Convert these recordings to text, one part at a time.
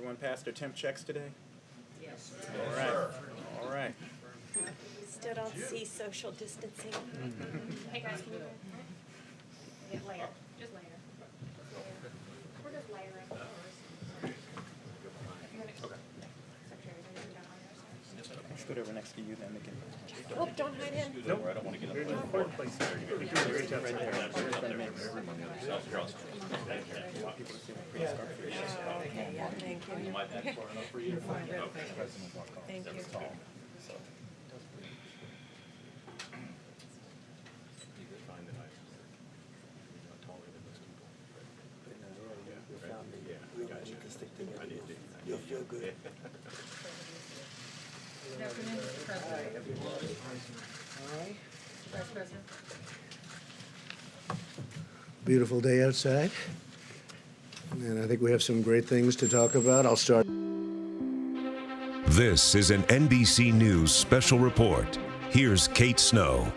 Everyone passed their temp checks today? Yes. All right. All right. Still don't see social distancing. Hey guys, can you get layer? Just layer. We're just layering. Let's go over next to you, then we can. Oh, don't hide him. No, I don't want to get up. You're in an important place. Right there. Okay, yeah, thank you. Thank you. You'll feel good. Good afternoon, Mr. President. Vice President. Beautiful day outside, and I think we have some great things to talk about. I'll start. This is an NBC News special report. Here's Kate Snow.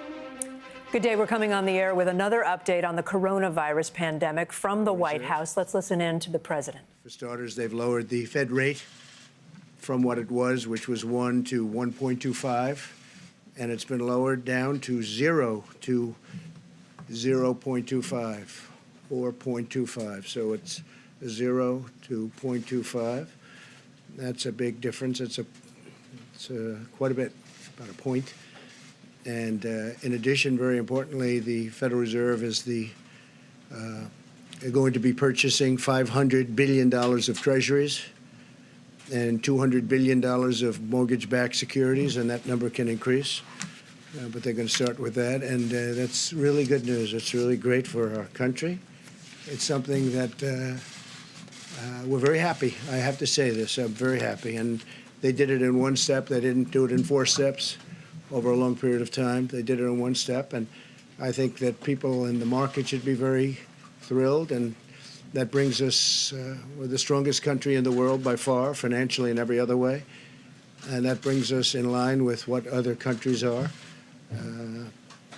Good day. We're coming on the air with another update on the coronavirus pandemic from the White House. Let's listen in to the president. For starters, they've lowered the Fed rate from what it was, which was 1 to 1.25, and it's been lowered down to 0 to 0.25 or 0.25. So it's 0 to 0.25. That's a big difference. It's quite a bit, about a point. And in addition, very importantly, the Federal Reserve is going to be purchasing $500 billion of treasuries and $200 billion of mortgage-backed securities, and that number can increase. But they're going to start with that, and that's really good news. It's really great for our country. It's something that we're very happy. I have to say this. I'm very happy. And they did it in one step. They didn't do it in 4 steps over a long period of time. They did it in one step, and I think that people in the market should be very thrilled, and that brings us, we're the strongest country in the world by far, financially and every other way, and that brings us in line with what other countries are.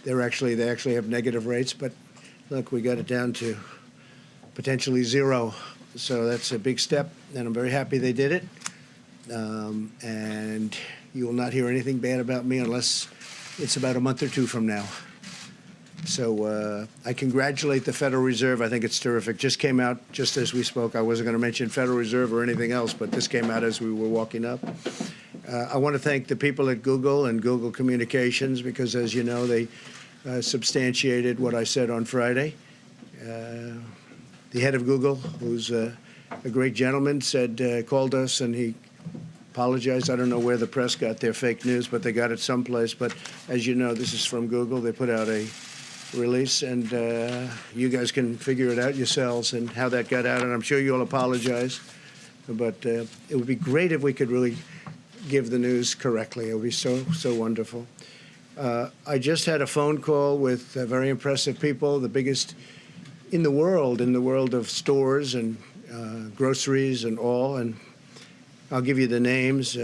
They actually have negative rates, but look, we got it down to potentially 0, so that's a big step, and I'm very happy they did it, and you will not hear anything bad about me unless it's about a month or 2 from now. So I congratulate the Federal Reserve. I think it's terrific. Just came out just as we spoke. I wasn't going to mention Federal Reserve or anything else, but this came out as we were walking up. I want to thank the people at Google and Google Communications because, as you know, they substantiated what I said on Friday. The head of Google, who's a great gentleman, called us and he apologized. I don't know where the press got their fake news, but they got it someplace. But as you know, this is from Google. They put out a release, and you guys can figure it out yourselves and how that got out. And I'm sure you'll apologize. But it would be great if we could really give the news correctly. It would be so wonderful. I just had a phone call with very impressive people, the biggest in the world of stores and groceries and all. And I'll give you the names.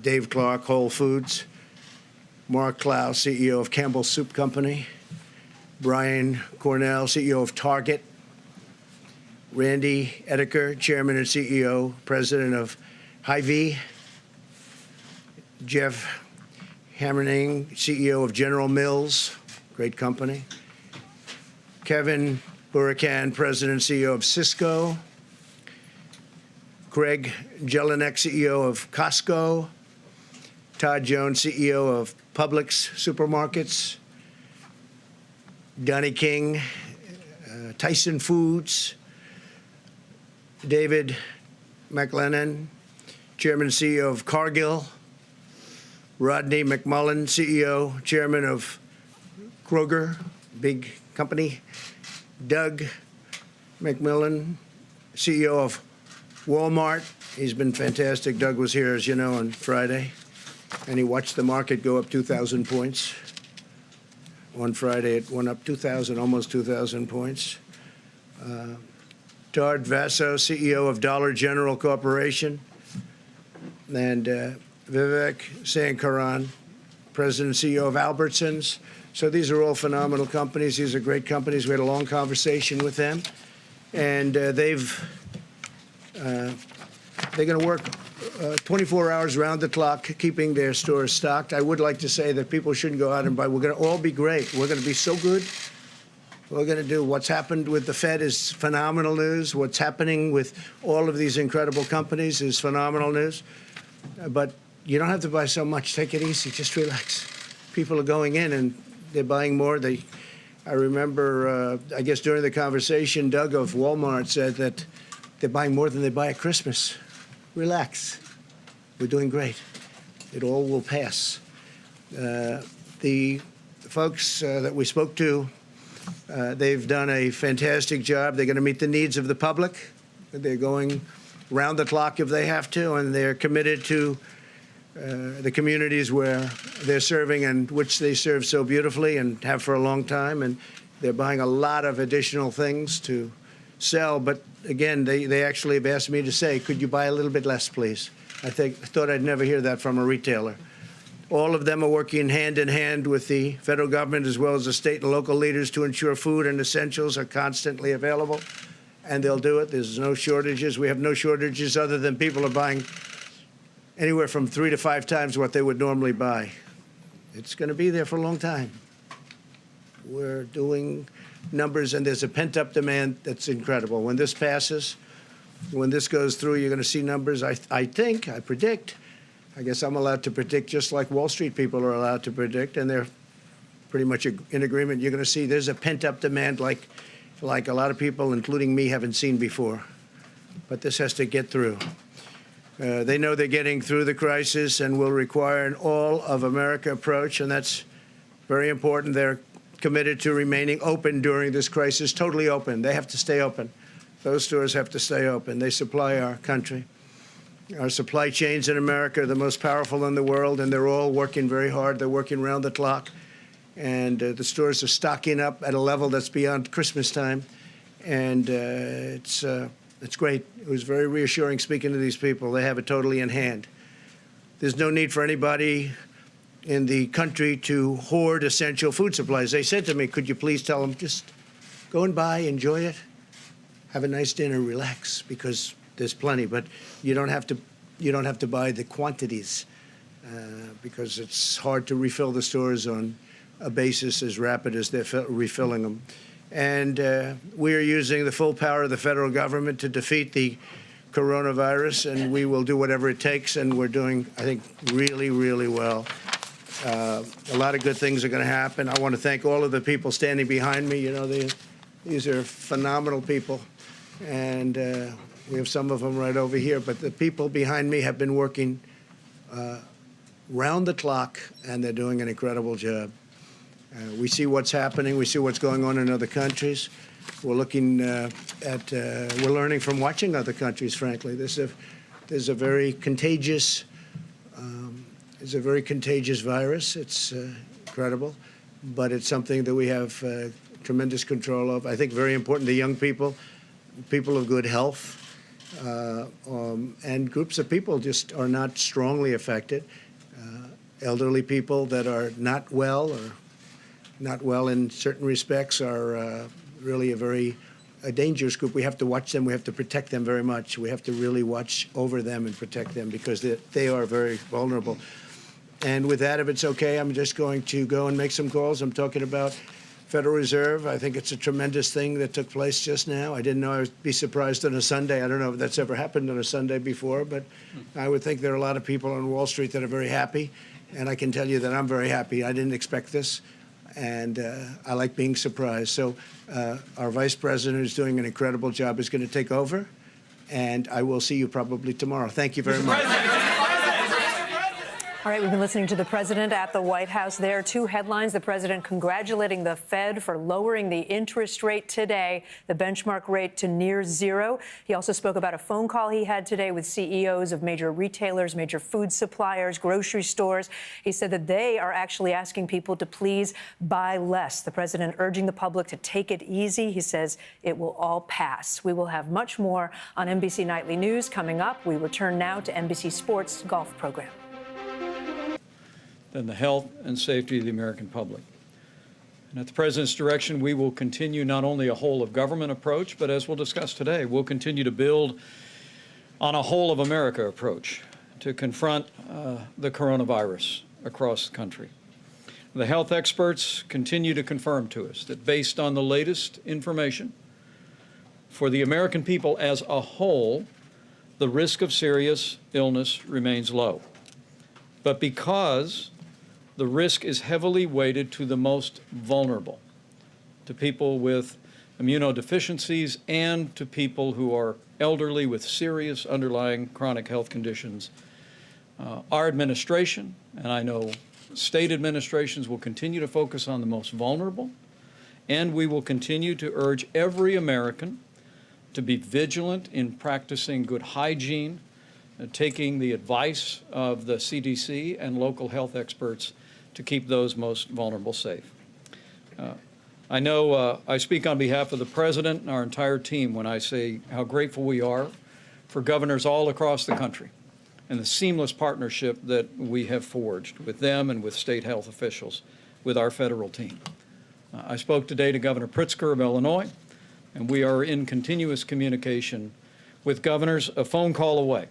Dave Clark, Whole Foods. Mark Clow, CEO of Campbell's Soup Company. Brian Cornell, CEO of Target. Randy Edeker, Chairman and CEO, President of Hy-Vee. Jeff Hamerning, CEO of General Mills, great company. Kevin Huracan, President and CEO of Cisco. Craig Jelinek, CEO of Costco. Todd Jones, CEO of Publix Supermarkets. Donnie King, Tyson Foods. David McLennan, Chairman and CEO of Cargill. Rodney McMullen, CEO, Chairman of Kroger, big company. Doug McMillan, CEO of Walmart. He's been fantastic. Doug was here, as you know, on Friday, and he watched the market go up 2,000 points. On Friday, it went up 2,000, almost 2,000 points. Todd Vaso, CEO of Dollar General Corporation, and Vivek Sankaran, President and CEO of Albertsons. So these are all phenomenal companies. These are great companies. We had a long conversation with them, and they've they're going to work 24 hours round the clock, keeping their stores stocked. I would like to say that people shouldn't go out and buy. We're going to all be great. We're going to be so good. We're going to do what's happened with the Fed is phenomenal news. What's happening with all of these incredible companies is phenomenal news. But you don't have to buy so much. Take it easy. Just relax. People are going in and they're buying more. I remember, I guess during the conversation, Doug of Walmart said that they're buying more than they buy at Christmas. Relax. We're doing great. It all will pass. The folks that we spoke to, they've done a fantastic job. They're going to meet the needs of the public. They're going round the clock if they have to, and they're committed to the communities where they're serving and which they serve so beautifully and have for a long time. And they're buying a lot of additional things to sell. But again, they actually have asked me to say, could you buy a little bit less, please? I thought I'd never hear that from a retailer. All of them are working hand in hand with the federal government as well as the state and local leaders to ensure food and essentials are constantly available. And they'll do it. There's no shortages. We have no shortages other than people are buying anywhere from 3 to 5 times what they would normally buy. It's going to be there for a long time. We're doing numbers, and there's a pent-up demand that's incredible. When this passes, when this goes through, you're going to see numbers, I predict. I guess I'm allowed to predict just like Wall Street people are allowed to predict, and they're pretty much in agreement. You're going to see there's a pent-up demand like a lot of people, including me, haven't seen before. But this has to get through. They know they're getting through the crisis and will require an all-of-America approach, and that's very important. They're committed to remaining open during this crisis, totally open. They have to stay open. Those stores have to stay open. They supply our country. Our supply chains in America are the most powerful in the world, and they're all working very hard. They're working around the clock, and the stores are stocking up at a level that's beyond Christmas time, and it's great. It was very reassuring speaking to these people. They have it totally in hand. There's no need for anybody in the country to hoard essential food supplies. They said to me, could you please tell them, just go and buy, enjoy it, have a nice dinner, relax, because there's plenty. But you don't have to buy the quantities because it's hard to refill the stores on a basis as rapid as they're refilling them. And we are using the full power of the federal government to defeat the coronavirus, and we will do whatever it takes, and we're doing, I think, really, really well. A lot of good things are going to happen. I want to thank all of the people standing behind me. You know, these are phenomenal people, and we have some of them right over here. But the people behind me have been working round the clock, and they're doing an incredible job. We see what's happening. We see what's going on in other countries. We're looking we're learning from watching other countries, frankly. There's a very contagious virus. It's incredible, but it's something that we have tremendous control of. I think very important to young people, people of good health, and groups of people just are not strongly affected. Elderly people that are not well or not well in certain respects are really a dangerous group. We have to watch them. We have to protect them very much. We have to really watch over them and protect them because they are very vulnerable. And with that, if it's okay, I'm just going to go and make some calls. I'm talking about Federal Reserve. I think it's a tremendous thing that took place just now. I didn't know I would be surprised on a Sunday. I don't know if that's ever happened on a Sunday before, but I would think there are a lot of people on Wall Street that are very happy. And I can tell you that I'm very happy. I didn't expect this. And I like being surprised. So our vice president, who's doing an incredible job, is going to take over. And I will see you probably tomorrow. Thank you very much. All right, we've been listening to the president at the White House. There are 2 headlines. The president congratulating the Fed for lowering the interest rate today, the benchmark rate to near zero. He also spoke about a phone call he had today with CEOs of major retailers, major food suppliers, grocery stores. He said that they are actually asking people to please buy less. The president urging the public to take it easy. He says it will all pass. We will have much more on NBC Nightly News coming up. We return now to NBC Sports golf program. Than the health and safety of the American public. And at the President's direction, we will continue not only a whole-of-government approach, but as we'll discuss today, we'll continue to build on a whole of America approach to confront the coronavirus across the country. The health experts continue to confirm to us that based on the latest information, for the American people as a whole, the risk of serious illness remains low. But because the risk is heavily weighted to the most vulnerable, to people with immunodeficiencies and to people who are elderly with serious underlying chronic health conditions, our administration, and I know state administrations, will continue to focus on the most vulnerable, and we will continue to urge every American to be vigilant in practicing good hygiene, taking the advice of the CDC and local health experts to keep those most vulnerable safe. I know I speak on behalf of the President and our entire team when I say how grateful we are for governors all across the country and the seamless partnership that we have forged with them and with state health officials, with our federal team. I spoke today to Governor Pritzker of Illinois, and we are in continuous communication with governors a phone call away.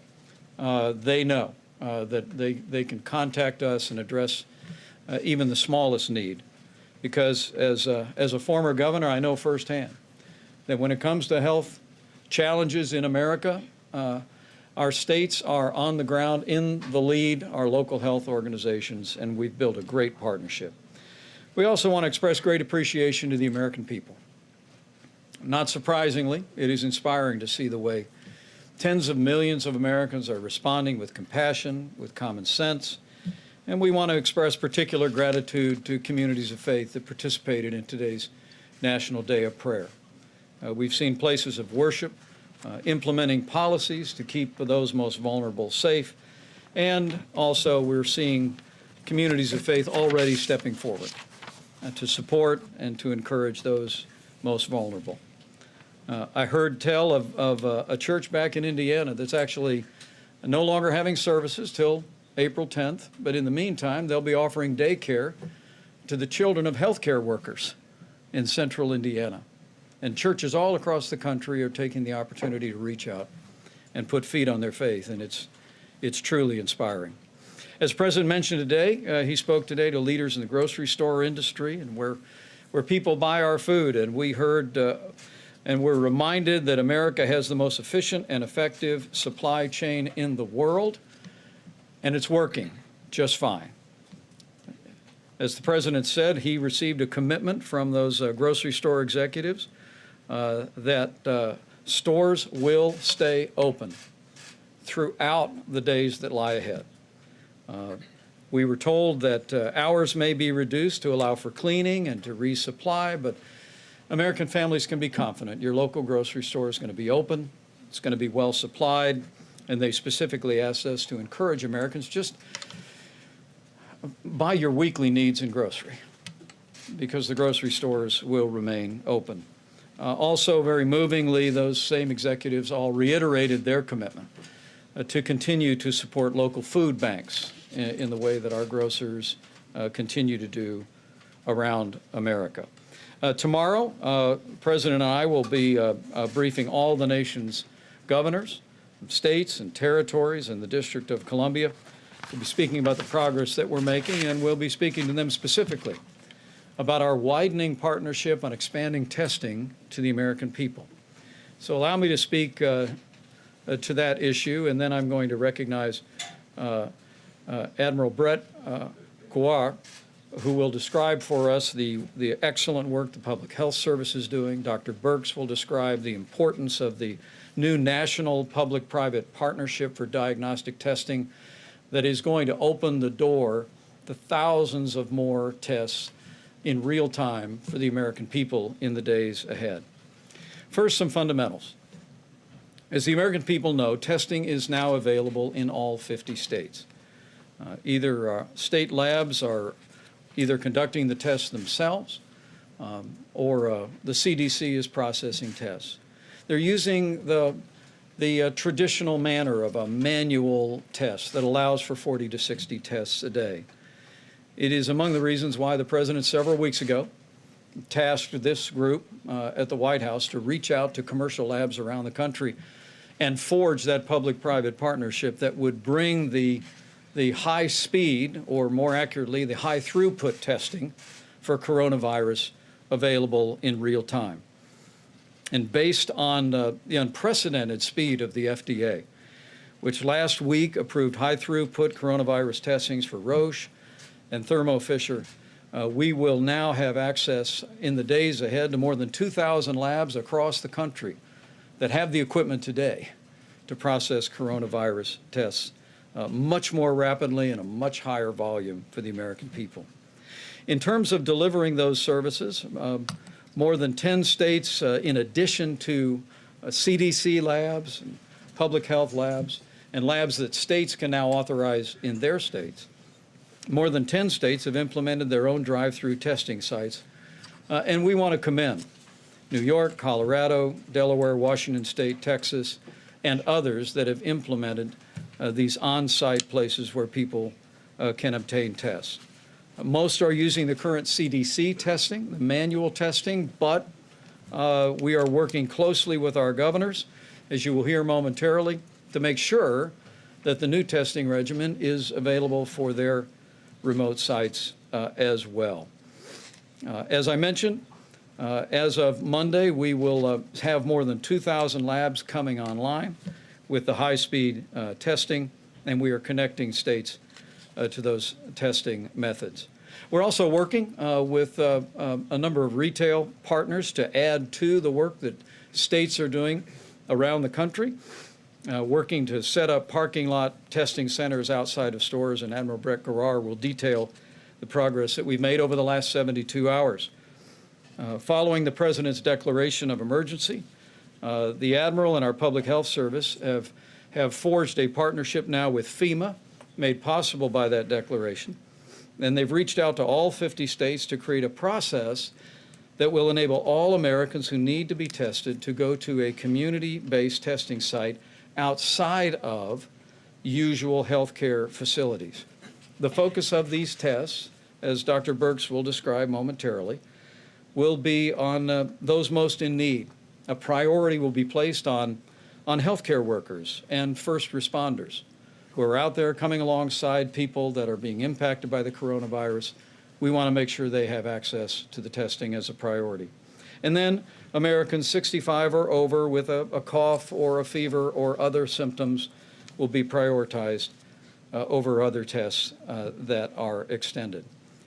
They know that they can contact us and address even the smallest need, because as a former governor, I know firsthand that when it comes to health challenges in America, our states are on the ground in the lead, our local health organizations, and we've built a great partnership. We also want to express great appreciation to the American people. Not surprisingly, it is inspiring to see the way tens of millions of Americans are responding with compassion, with common sense, and we want to express particular gratitude to communities of faith that participated in today's National Day of Prayer. We've seen places of worship implementing policies to keep those most vulnerable safe, and also we're seeing communities of faith already stepping forward to support and to encourage those most vulnerable. I heard tell of a church back in Indiana that's actually no longer having services till April 10th, but in the meantime, they'll be offering daycare to the children of healthcare workers in central Indiana. And churches all across the country are taking the opportunity to reach out and put feet on their faith, and it's truly inspiring. As the President mentioned today, he spoke today to leaders in the grocery store industry and where people buy our food, and we heard and we're reminded that America has the most efficient and effective supply chain in the world, and it's working just fine. As the President said, he received a commitment from those grocery store executives that stores will stay open throughout the days that lie ahead. We were told that hours may be reduced to allow for cleaning and to resupply, but American families can be confident your local grocery store is going to be open, it's going to be well supplied, and they specifically asked us to encourage Americans just buy your weekly needs in grocery, because the grocery stores will remain open. Also, very movingly, those same executives all reiterated their commitment to continue to support local food banks in the way that our grocers continue to do around America. Tomorrow, President and I will be briefing all the nation's governors, states and territories, and the District of Columbia. We'll be speaking about the progress that we're making, and we'll be speaking to them specifically about our widening partnership on expanding testing to the American people. So allow me to speak to that issue, and then I'm going to recognize Admiral Brett Couillard, who will describe for us the excellent work the Public Health Service is doing. Dr. Birx will describe the importance of the new national public-private partnership for diagnostic testing that is going to open the door to thousands of more tests in real time for the American people in the days ahead. First, some fundamentals. As the American people know, testing is now available in all 50 states. Either state labs are either conducting the tests themselves or the CDC is processing tests. They're using the traditional manner of a manual test that allows for 40 to 60 tests a day. It is among the reasons why the President several weeks ago tasked this group at the White House to reach out to commercial labs around the country and forge that public-private partnership that would bring the high speed, or more accurately, the high throughput testing for coronavirus available in real time. And based on the unprecedented speed of the FDA, which last week approved high throughput coronavirus testings for Roche and Thermo Fisher, we will now have access in the days ahead to more than 2,000 labs across the country that have the equipment today to process coronavirus tests much more rapidly and a much higher volume for the American people. In terms of delivering those services, more than 10 states, in addition to CDC labs, and public health labs, and labs that states can now authorize in their states, more than 10 states have implemented their own drive-through testing sites, and we want to commend New York, Colorado, Delaware, Washington State, Texas, and others that have implemented these on-site places where people can obtain tests. Most are using the current CDC testing, the manual testing, but we are working closely with our governors, as you will hear momentarily, to make sure that the new testing regimen is available for their remote sites as well. As I mentioned, as of Monday, we will have more than 2,000 labs coming online with the high-speed testing, and we are connecting states to those testing methods. We're also working with a number of retail partners to add to the work that states are doing around the country, working to set up parking lot testing centers outside of stores, and Admiral Brett Garrar will detail the progress that we've made over the last 72 hours. Following the President's declaration of emergency, the Admiral and our Public Health Service have forged a partnership now with FEMA, made possible by that declaration, and they've reached out to all 50 states to create a process that will enable all Americans who need to be tested to go to a community-based testing site outside of usual healthcare facilities. The focus of these tests, as Dr. Birx will describe momentarily, will be on those most in need. A priority will be placed on healthcare workers and first responders who are out there coming alongside people that are being impacted by the coronavirus. We want to make sure they have access to the testing as a priority. And then Americans 65 or over with a cough or a fever or other symptoms will be prioritized over other tests that are extended.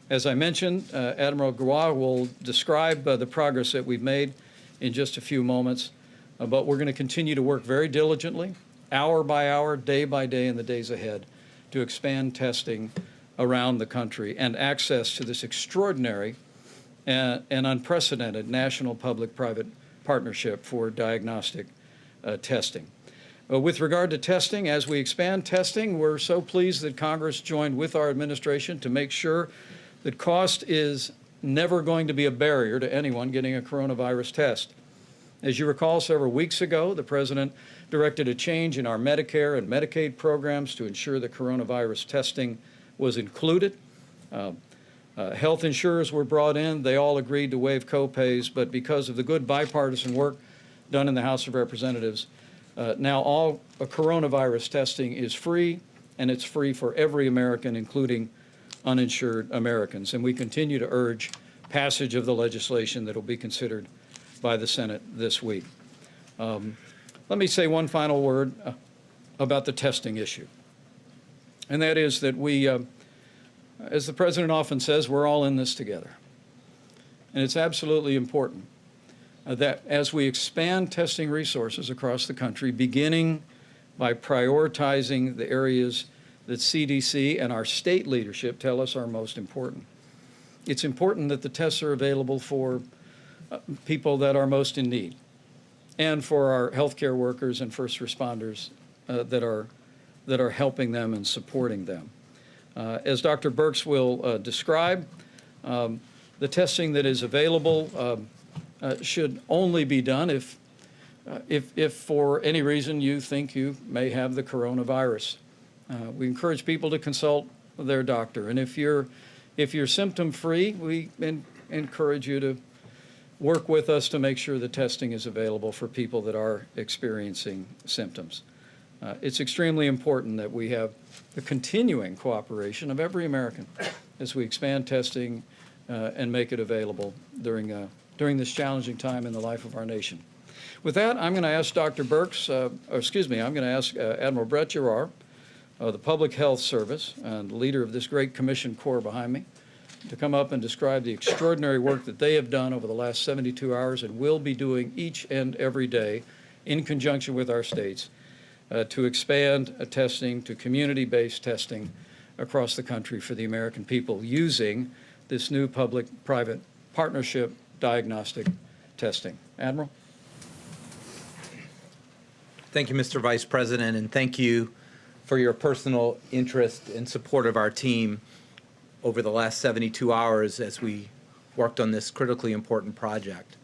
As I mentioned, Admiral Garrar will describe the progress that we've made in just a few moments, but we're going to continue to work very diligently, hour by hour, day by day in the days ahead, to expand testing around the country and access to this extraordinary and unprecedented national public-private partnership for diagnostic testing. With regard to testing, as we expand testing, we're so pleased that Congress joined with our administration to make sure that cost is never going to be a barrier to anyone getting a coronavirus test. As you recall, several weeks ago, the President directed a change in our Medicare and Medicaid programs to ensure that coronavirus testing was included. Health insurers were brought in. They all agreed to waive co-pays, but because of the good bipartisan work done in the House of Representatives, now all coronavirus testing is free, and it's free for every American, including uninsured Americans. And we continue to urge passage of the legislation that will be considered by the Senate this week. Let me say one final word about the testing issue, and that is that we, as the President often says, we're all in this together. And it's absolutely important that as we expand testing resources across the country, beginning by prioritizing the areas that CDC and our state leadership tell us are most important, it's important that the tests are available for people that are most in need, and for our healthcare workers and first responders that are helping them and supporting them. As Dr. Birx will describe, the testing that is available should only be done if for any reason you think you may have the coronavirus. We encourage people to consult their doctor, and if you're symptom-free, we encourage you work with us to make sure the testing is available for people that are experiencing symptoms. It's extremely important that we have the continuing cooperation of every American as we expand testing and make it available during this challenging time in the life of our nation. With that, I'm going to ask Dr. Birx, I'm going to ask Admiral Brett Giroir of the Public Health Service and leader of this great commission corps behind me, to come up and describe the extraordinary work that they have done over the last 72 hours and will be doing each and every day in conjunction with our states to expand testing to community-based testing across the country for the American people using this new public-private partnership diagnostic testing. Admiral? Thank you, Mr. Vice President, and thank you for your personal interest and support of our team over the last 72 hours as we worked on this critically important project.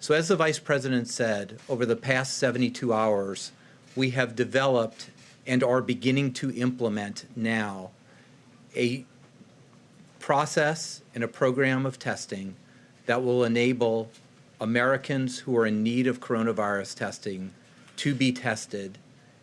So as the Vice President said, over the past 72 hours, we have developed and are beginning to implement now a process and a program of testing that will enable Americans who are in need of coronavirus testing to be tested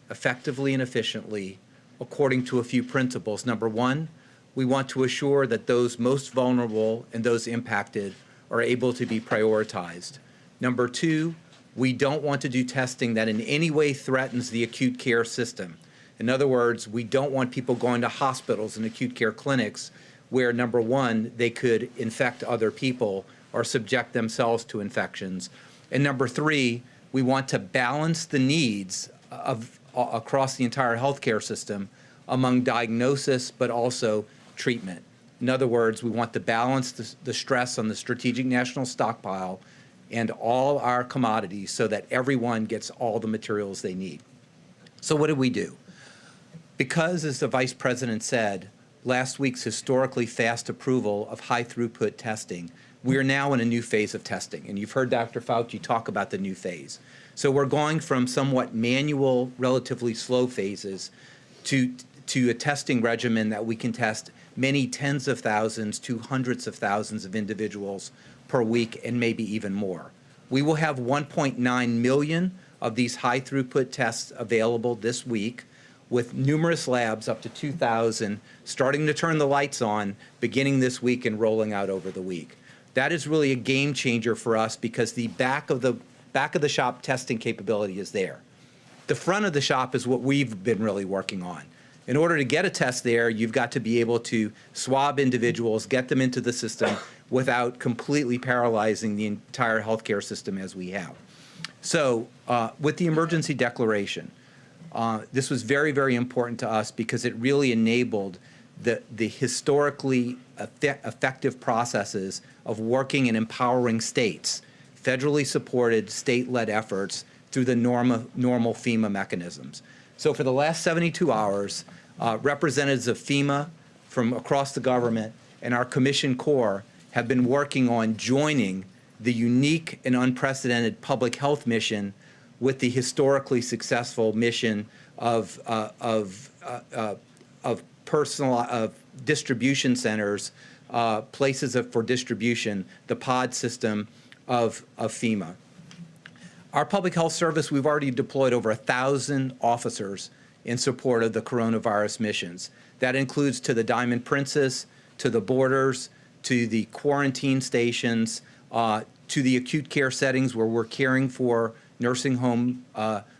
effectively and efficiently according to a few principles. Number one, we want to assure that those most vulnerable and those impacted are able to be prioritized. Number two, we don't want to do testing that in any way threatens the acute care system. In other words, we don't want people going to hospitals and acute care clinics where, number one, they could infect other people or subject themselves to infections. And number three, we want to balance the needs across the entire healthcare system among diagnosis but also treatment. In other words, we want to balance the stress on the strategic national stockpile and all our commodities so that everyone gets all the materials they need. So what did we do? Because, as the Vice President said, last week's historically fast approval of high-throughput testing, we are now in a new phase of testing. And you've heard Dr. Fauci talk about the new phase. So we're going from somewhat manual, relatively slow phases to a testing regimen that we can test many tens of thousands to hundreds of thousands of individuals per week and maybe even more. We will have 1.9 million of these high-throughput tests available this week, with numerous labs, up to 2,000, starting to turn the lights on beginning this week and rolling out over the week. That is really a game changer for us because the back of the shop testing capability is there. The front of the shop is what we've been really working on. In order to get a test there, you've got to be able to swab individuals, get them into the system without completely paralyzing the entire healthcare system as we have. So with the emergency declaration, this was very, very important to us because it really enabled the historically effective processes of working and empowering states, federally supported state-led efforts through the normal FEMA mechanisms. So for the last 72 hours, representatives of FEMA from across the government and our commission corps have been working on joining the unique and unprecedented public health mission with the historically successful mission of distribution centers, places for distribution, the pod system of FEMA. Our public health service, we've already deployed over 1,000 officers in support of the coronavirus missions. That includes to the Diamond Princess, to the borders, to the quarantine stations, to the acute care settings where we're caring for nursing home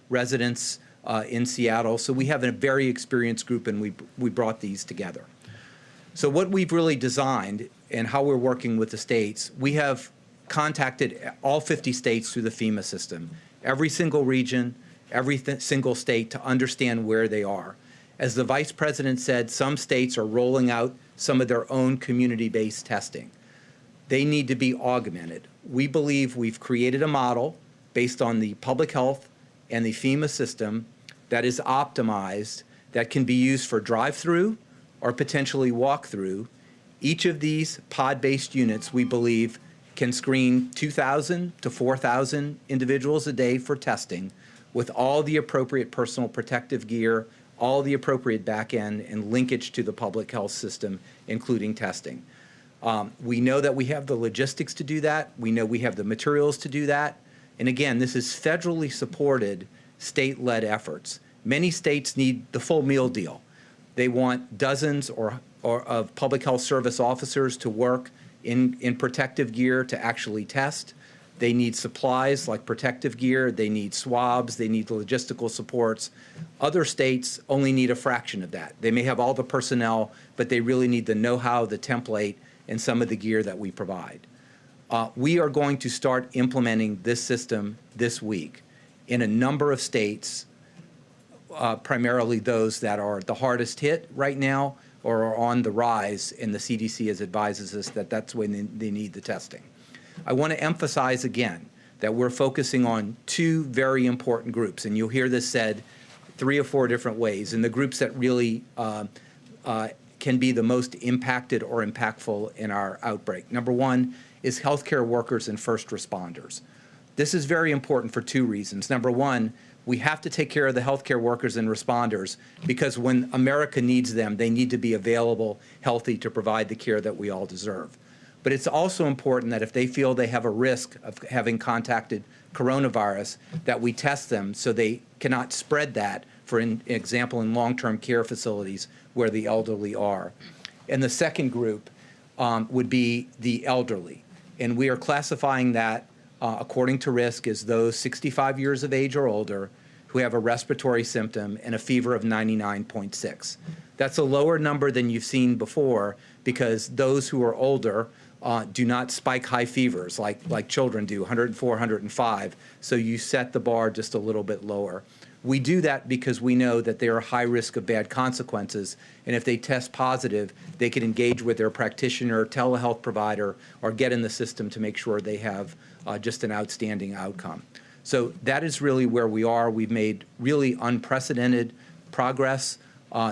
residents in Seattle. So we have a very experienced group, and we brought these together. So what we've really designed and how we're working with the states, we have contacted all 50 states through the FEMA system, every single region, every single state, to understand where they are. As the Vice President said, some states are rolling out some of their own community-based testing. They need to be augmented. We believe we've created a model based on the public health and the FEMA system that is optimized, that can be used for drive-through or potentially walk-through. Each of these pod-based units, we believe, can screen 2,000 to 4,000 individuals a day for testing with all the appropriate personal protective gear, all the appropriate back end and linkage to the public health system, including testing. We know that we have the logistics to do that. We know we have the materials to do that. And again, this is federally supported, state-led efforts. Many states need the full meal deal. They want dozens or of public health service officers to work in protective gear to actually test. They need supplies like protective gear. They need swabs. They need the logistical supports. Other states only need a fraction of that. They may have all the personnel, but they really need the know-how, the template, and some of the gear that we provide. We are going to start implementing this system this week in a number of states, primarily those that are the hardest hit right now or are on the rise, and the CDC advises us that that's when they need the testing. I want to emphasize again that we're focusing on two very important groups, and you'll hear this said 3 or 4 different ways, and the groups that really can be the most impacted or impactful in our outbreak. Number one is healthcare workers and first responders. This is very important for 2 reasons. Number one, we have to take care of the healthcare workers and responders because when America needs them, they need to be available, healthy, to provide the care that we all deserve. But it's also important that if they feel they have a risk of having contacted coronavirus, that we test them so they cannot spread that, for example, in long-term care facilities where the elderly are. And the second group would be the elderly. And we are classifying that according to risk as those 65 years of age or older who have a respiratory symptom and a fever of 99.6. That's a lower number than you've seen before because those who are older do not spike high fevers like children do, 104, 105. So you set the bar just a little bit lower. We do that because we know that they are high risk of bad consequences, and if they test positive, they can engage with their practitioner, telehealth provider, or get in the system to make sure they have just an outstanding outcome. So that is really where we are. We've made really unprecedented progress.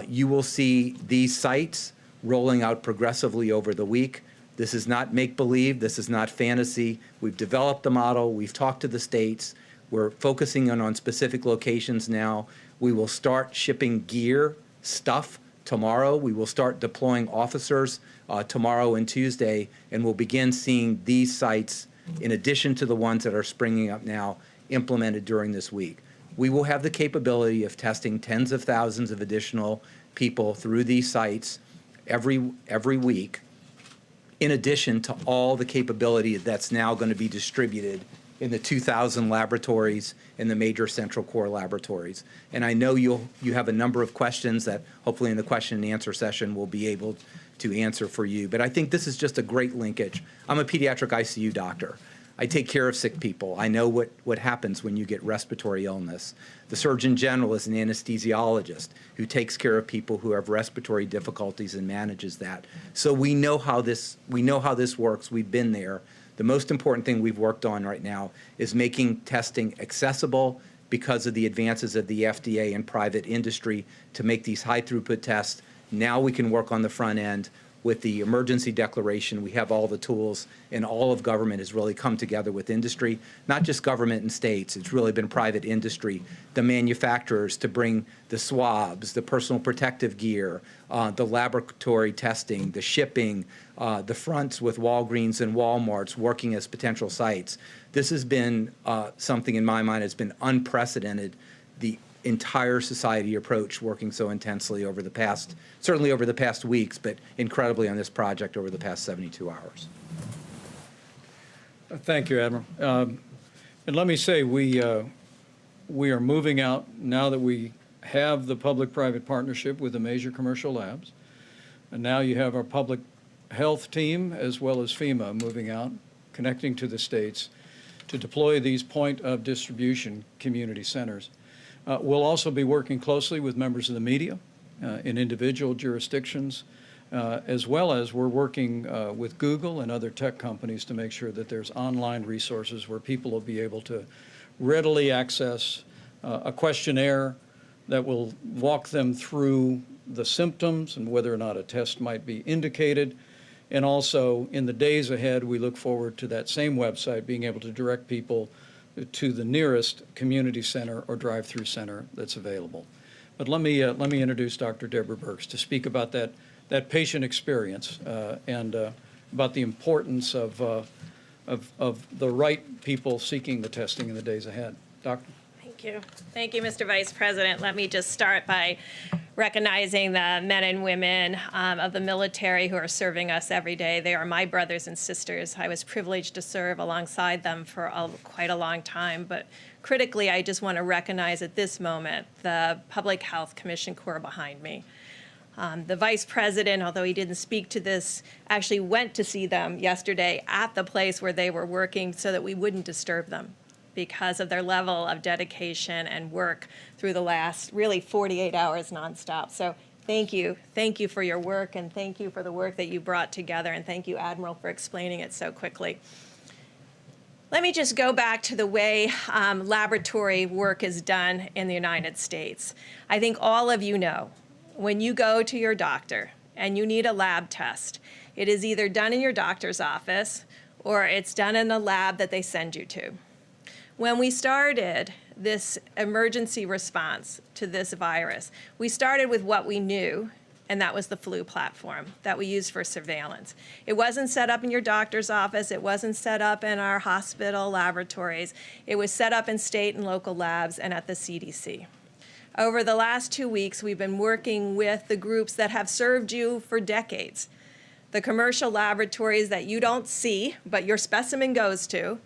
You will see these sites rolling out progressively over the week. This is not make-believe. This is not fantasy. We've developed the model. We've talked to the states. We're focusing on specific locations now. We will start shipping gear, stuff tomorrow. We will start deploying officers tomorrow and Tuesday, and we'll begin seeing these sites, in addition to the ones that are springing up now, implemented during this week. We will have the capability of testing tens of thousands of additional people through these sites every week, in addition to all the capability that's now going to be distributed in the 2,000 laboratories in the major central core laboratories. And I know you have a number of questions that hopefully in the question and answer session we'll be able to answer for you. But I think this is just a great linkage. I'm a pediatric ICU doctor. I take care of sick people. I know what happens when you get respiratory illness. The Surgeon General is an anesthesiologist who takes care of people who have respiratory difficulties and manages that. So we know how this works. We've been there. The most important thing we've worked on right now is making testing accessible because of the advances of the FDA and private industry to make these high throughput tests. Now we can work on the front end. With the emergency declaration, we have all the tools, and all of government has really come together with industry, not just government and states. It's really been private industry, the manufacturers to bring the swabs, the personal protective gear, the laboratory testing, the shipping, the fronts with Walgreens and Walmarts working as potential sites. This has been something in my mind has been unprecedented. The entire society approach working so intensely over the past, certainly over the past weeks, but incredibly on this project over the past 72 hours. Thank you, Admiral. And let me say, we are moving out now that we have the public-private partnership with the major commercial labs. And now you have our public health team as well as FEMA moving out, connecting to the states to deploy these point of distribution community centers. We'll also be working closely with members of the media in individual jurisdictions, as well as we're working with Google and other tech companies to make sure that there's online resources where people will be able to readily access a questionnaire that will walk them through the symptoms and whether or not a test might be indicated. And also, in the days ahead, we look forward to that same website being able to direct people to the nearest community center or drive-through center that's available. But let me introduce Dr. Deborah Birx to speak about that patient experience and about the importance of the right people seeking the testing in the days ahead. Doctor? Thank you. Thank you, Mr. Vice President. Let me just start by recognizing the men and women of the military who are serving us every day. They are my brothers and sisters. I was privileged to serve alongside them for quite a long time. But critically, I just want to recognize at this moment the Public Health Commission Corps behind me. The Vice President, although he didn't speak to this, actually went to see them yesterday at the place where they were working so that we wouldn't disturb them, because of their level of dedication and work through the last really 48 hours nonstop. So thank you. Thank you for your work, and thank you for the work that you brought together, and thank you, Admiral, for explaining it so quickly. Let me just go back to the way laboratory work is done in the United States. I think all of you know, when you go to your doctor and you need a lab test, it is either done in your doctor's office or it's done in a lab that they send you to. When we started this emergency response to this virus, we started with what we knew, and that was the flu platform that we used for surveillance. It wasn't set up in your doctor's office. It wasn't set up in our hospital laboratories. It was set up in state and local labs and at the CDC. Over the last 2 weeks, we've been working with the groups that have served you for decades, the commercial laboratories that you don't see, but your specimen goes to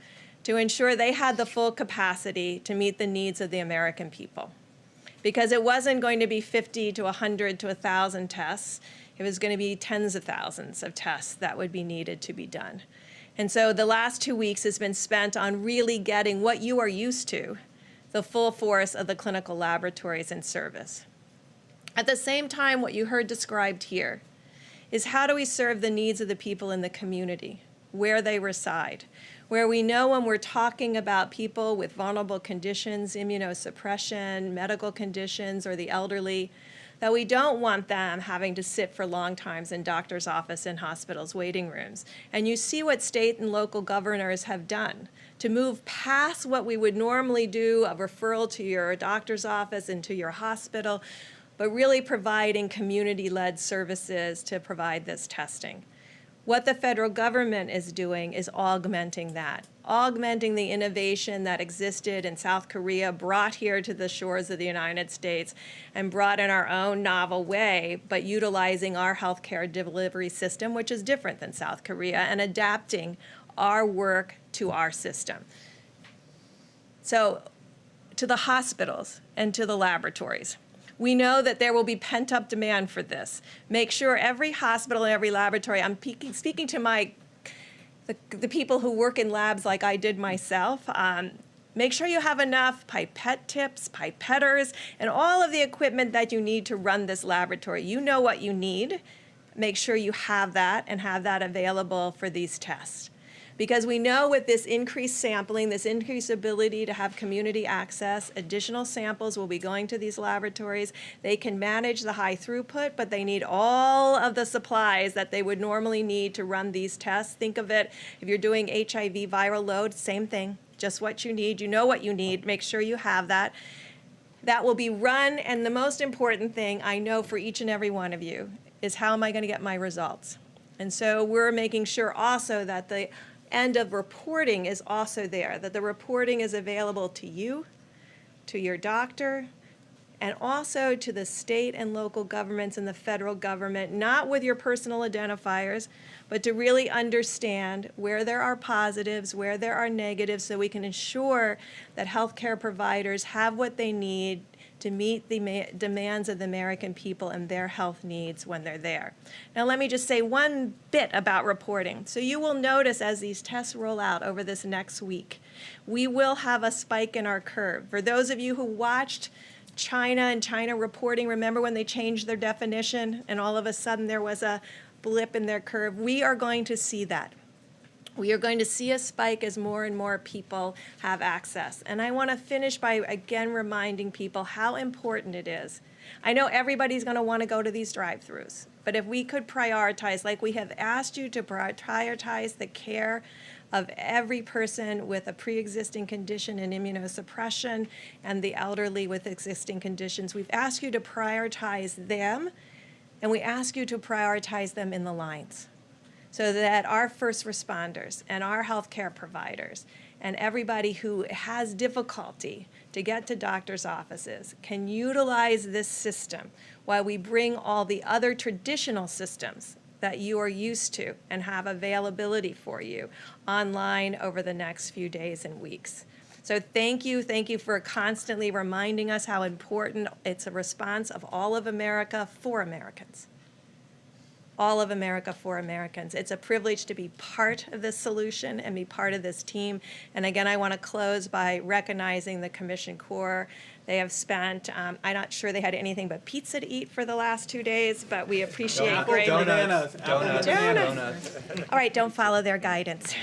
ensure they had the full capacity to meet the needs of the American people. Because it wasn't going to be 50 to 100 to 1,000 tests. It was going to be tens of thousands of tests that would be needed to be done. And so the last 2 weeks has been spent on really getting what you are used to, the full force of the clinical laboratories in service. At the same time, what you heard described here is how do we serve the needs of the people in the community, where they reside, where we know when we're talking about people with vulnerable conditions, immunosuppression, medical conditions, or the elderly, that we don't want them having to sit for long times in doctor's office and hospitals' waiting rooms. And you see what state and local governors have done to move past what we would normally do, a referral to your doctor's office and to your hospital, but really providing community-led services to provide this testing. What the federal government is doing is augmenting that, augmenting the innovation that existed in South Korea, brought here to the shores of the United States, and brought in our own novel way, but utilizing our healthcare delivery system, which is different than South Korea, and adapting our work to our system. So, to the hospitals and to the laboratories. We know that there will be pent-up demand for this. Make sure every hospital and every laboratory, I'm speaking to the people who work in labs like I did myself, make sure you have enough pipette tips, pipetters, and all of the equipment that you need to run this laboratory. You know what you need. Make sure you have that and have that available for these tests. Because we know with this increased sampling, this increased ability to have community access, additional samples will be going to these laboratories. They can manage the high throughput, but they need all of the supplies that they would normally need to run these tests. Think of it, if you're doing HIV viral load, same thing, just what you need. You know what you need, make sure you have that. That will be run, and the most important thing I know for each and every one of you is how am I going to get my results? And so we're making sure also that the end of reporting is also there, that the reporting is available to you, to your doctor, and also to the state and local governments and the federal government, not with your personal identifiers, but to really understand where there are positives, where there are negatives, so we can ensure that healthcare providers have what they need to meet the demands of the American people and their health needs when they're there. Now let me just say one bit about reporting. So you will notice as these tests roll out over this next week, we will have a spike in our curve. For those of you who watched China and China reporting, remember when they changed their definition and all of a sudden there was a blip in their curve? We are going to see that. We are going to see a spike as more and more people have access. And I want to finish by again reminding people how important it is. I know everybody's going to want to go to these drive-thrus, but if we could prioritize, like we have asked you to prioritize the care of every person with a pre-existing condition and immunosuppression and the elderly with existing conditions, we've asked you to prioritize them, and we ask you to prioritize them in the lines. so that our first responders and our healthcare providers and everybody who has difficulty to get to doctors' offices can utilize this system while we bring all the other traditional systems that you are used to and have availability for you online over the next few days and weeks. So thank you for constantly reminding us how important it's a response of all of America for Americans. All of America for Americans. It's a privilege to be part of this solution and be part of this team. And again, I want to close by recognizing the Commission Corps. They have spent, I'm not sure they had anything but pizza to eat for the last 2 days, but we appreciate greatly. Donuts. All right, don't follow their guidance.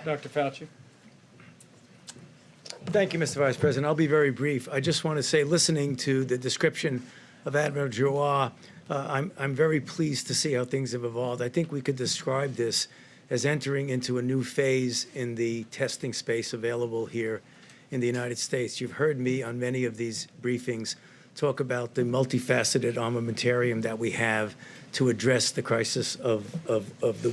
Dr. Fauci. Thank you, Mr. Vice President. I'll be very brief. I just want to say, listening to the description of Admiral Giroir, I'm very pleased to see how things have evolved. I think we could describe this as entering into a new phase in the testing space available here in the United States. You've heard me on many of these briefings talk about the multifaceted armamentarium that we have to address the crisis of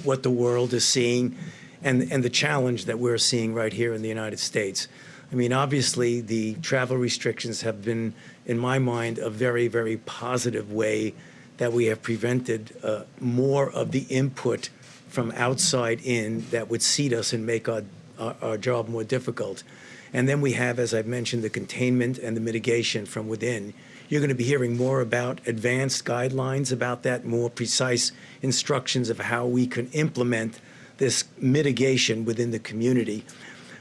what the world is seeing and the challenge that we're seeing right here in the United States. I mean, obviously, the travel restrictions have been, in my mind, a very, very positive way that we have prevented more of the input from outside in that would seat us and make our job more difficult. And then we have, as I've mentioned, the containment and the mitigation from within. You're going to be hearing more about advanced guidelines about that, more precise instructions of how we can implement this mitigation within the community.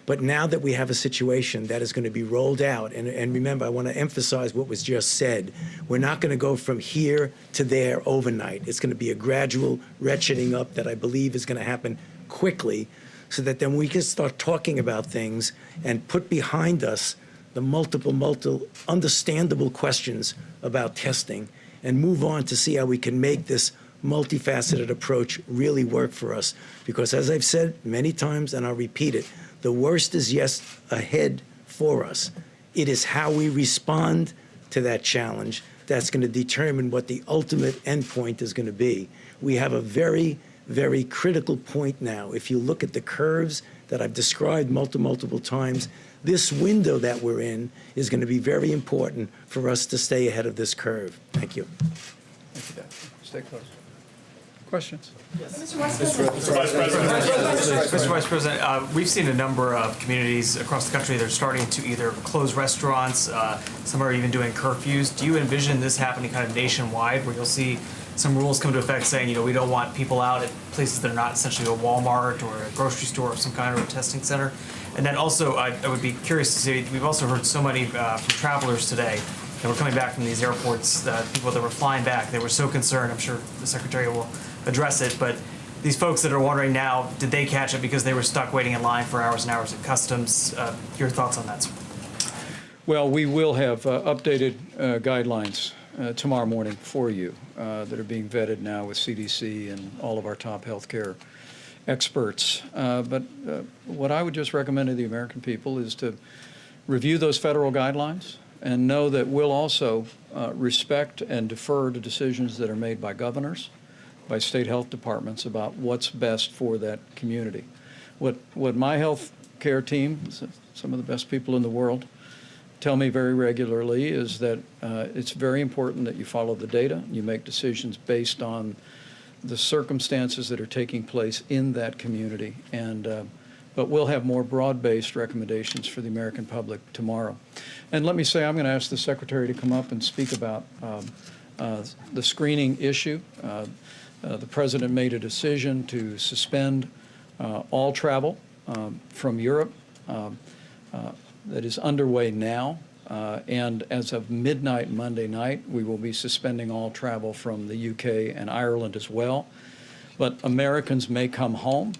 But now that we have a situation that is going to be rolled out, and remember, I want to emphasize what was just said. We're not going to go from here to there overnight. It's going to be a gradual ratcheting up that I believe is going to happen quickly, so that then we can start talking about things and put behind us the multiple understandable questions about testing and move on to see how we can make this multifaceted approach really work for us. Because as I've said many times, and I'll repeat it, the worst is yet ahead for us. It is how we respond to that challenge that's going to determine what the ultimate endpoint is going to be. We have a very, very critical point now. If you look at the curves that I've described multiple times, this window that we're in is going to be very important for us to stay ahead of this curve. Thank you. Thank you, Dr. Stay close. Questions? Mr. Vice President, we've seen a number of communities across the country that are starting to either close restaurants, some are even doing curfews. Do you envision this happening kind of nationwide, where you'll see some rules come into effect saying, you know, we don't want people out at places that are not essentially a Walmart or a grocery store or some kind of a testing center? And then also, I would be curious to see, we've also heard so many from travelers today that were coming back from these airports, people that were flying back, they were so concerned. I'm sure the Secretary will address it, but these folks that are wondering now, did they catch it because they were stuck waiting in line for hours and hours at customs? Your thoughts on that, sir? Well, we will have updated guidelines tomorrow morning for you that are being vetted now with CDC and all of our top healthcare experts. But what I would just recommend to the American people is to review those federal guidelines and know that we'll also respect and defer to decisions that are made by governors, by state health departments about what's best for that community. What my health care team, some of the best people in the world, tell me very regularly is that it's very important that you follow the data, you make decisions based on the circumstances that are taking place in that community. And but we'll have more broad-based recommendations for the American public tomorrow. And let me say, I'm going to ask the Secretary to come up and speak about the screening issue. The President made a decision to suspend all travel from Europe that is underway now. And as of midnight Monday night, we will be suspending all travel from the UK and Ireland as well. But Americans may come home,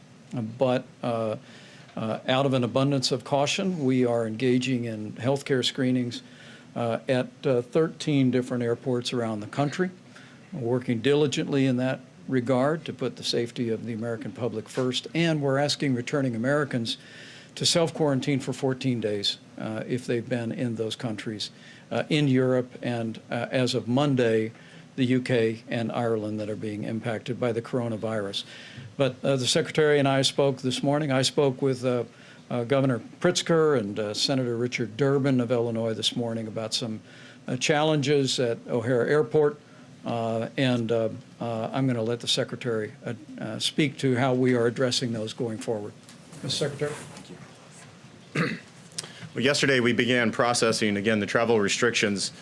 but out of an abundance of caution, we are engaging in healthcare screenings at 13 different airports around the country. We're working diligently in that regard to put the safety of the American public first, and we're asking returning Americans to self-quarantine for 14 days if they've been in those countries. In Europe, and as of Monday, the UK and Ireland that are being impacted by the coronavirus. But the Secretary and I spoke this morning. I spoke with Governor Pritzker and Senator Richard Durbin of Illinois this morning about some challenges at O'Hare Airport. I'm going to let the Secretary speak to how we are addressing those going forward. Mr. Secretary. Well, yesterday we began processing, again, the travel restrictions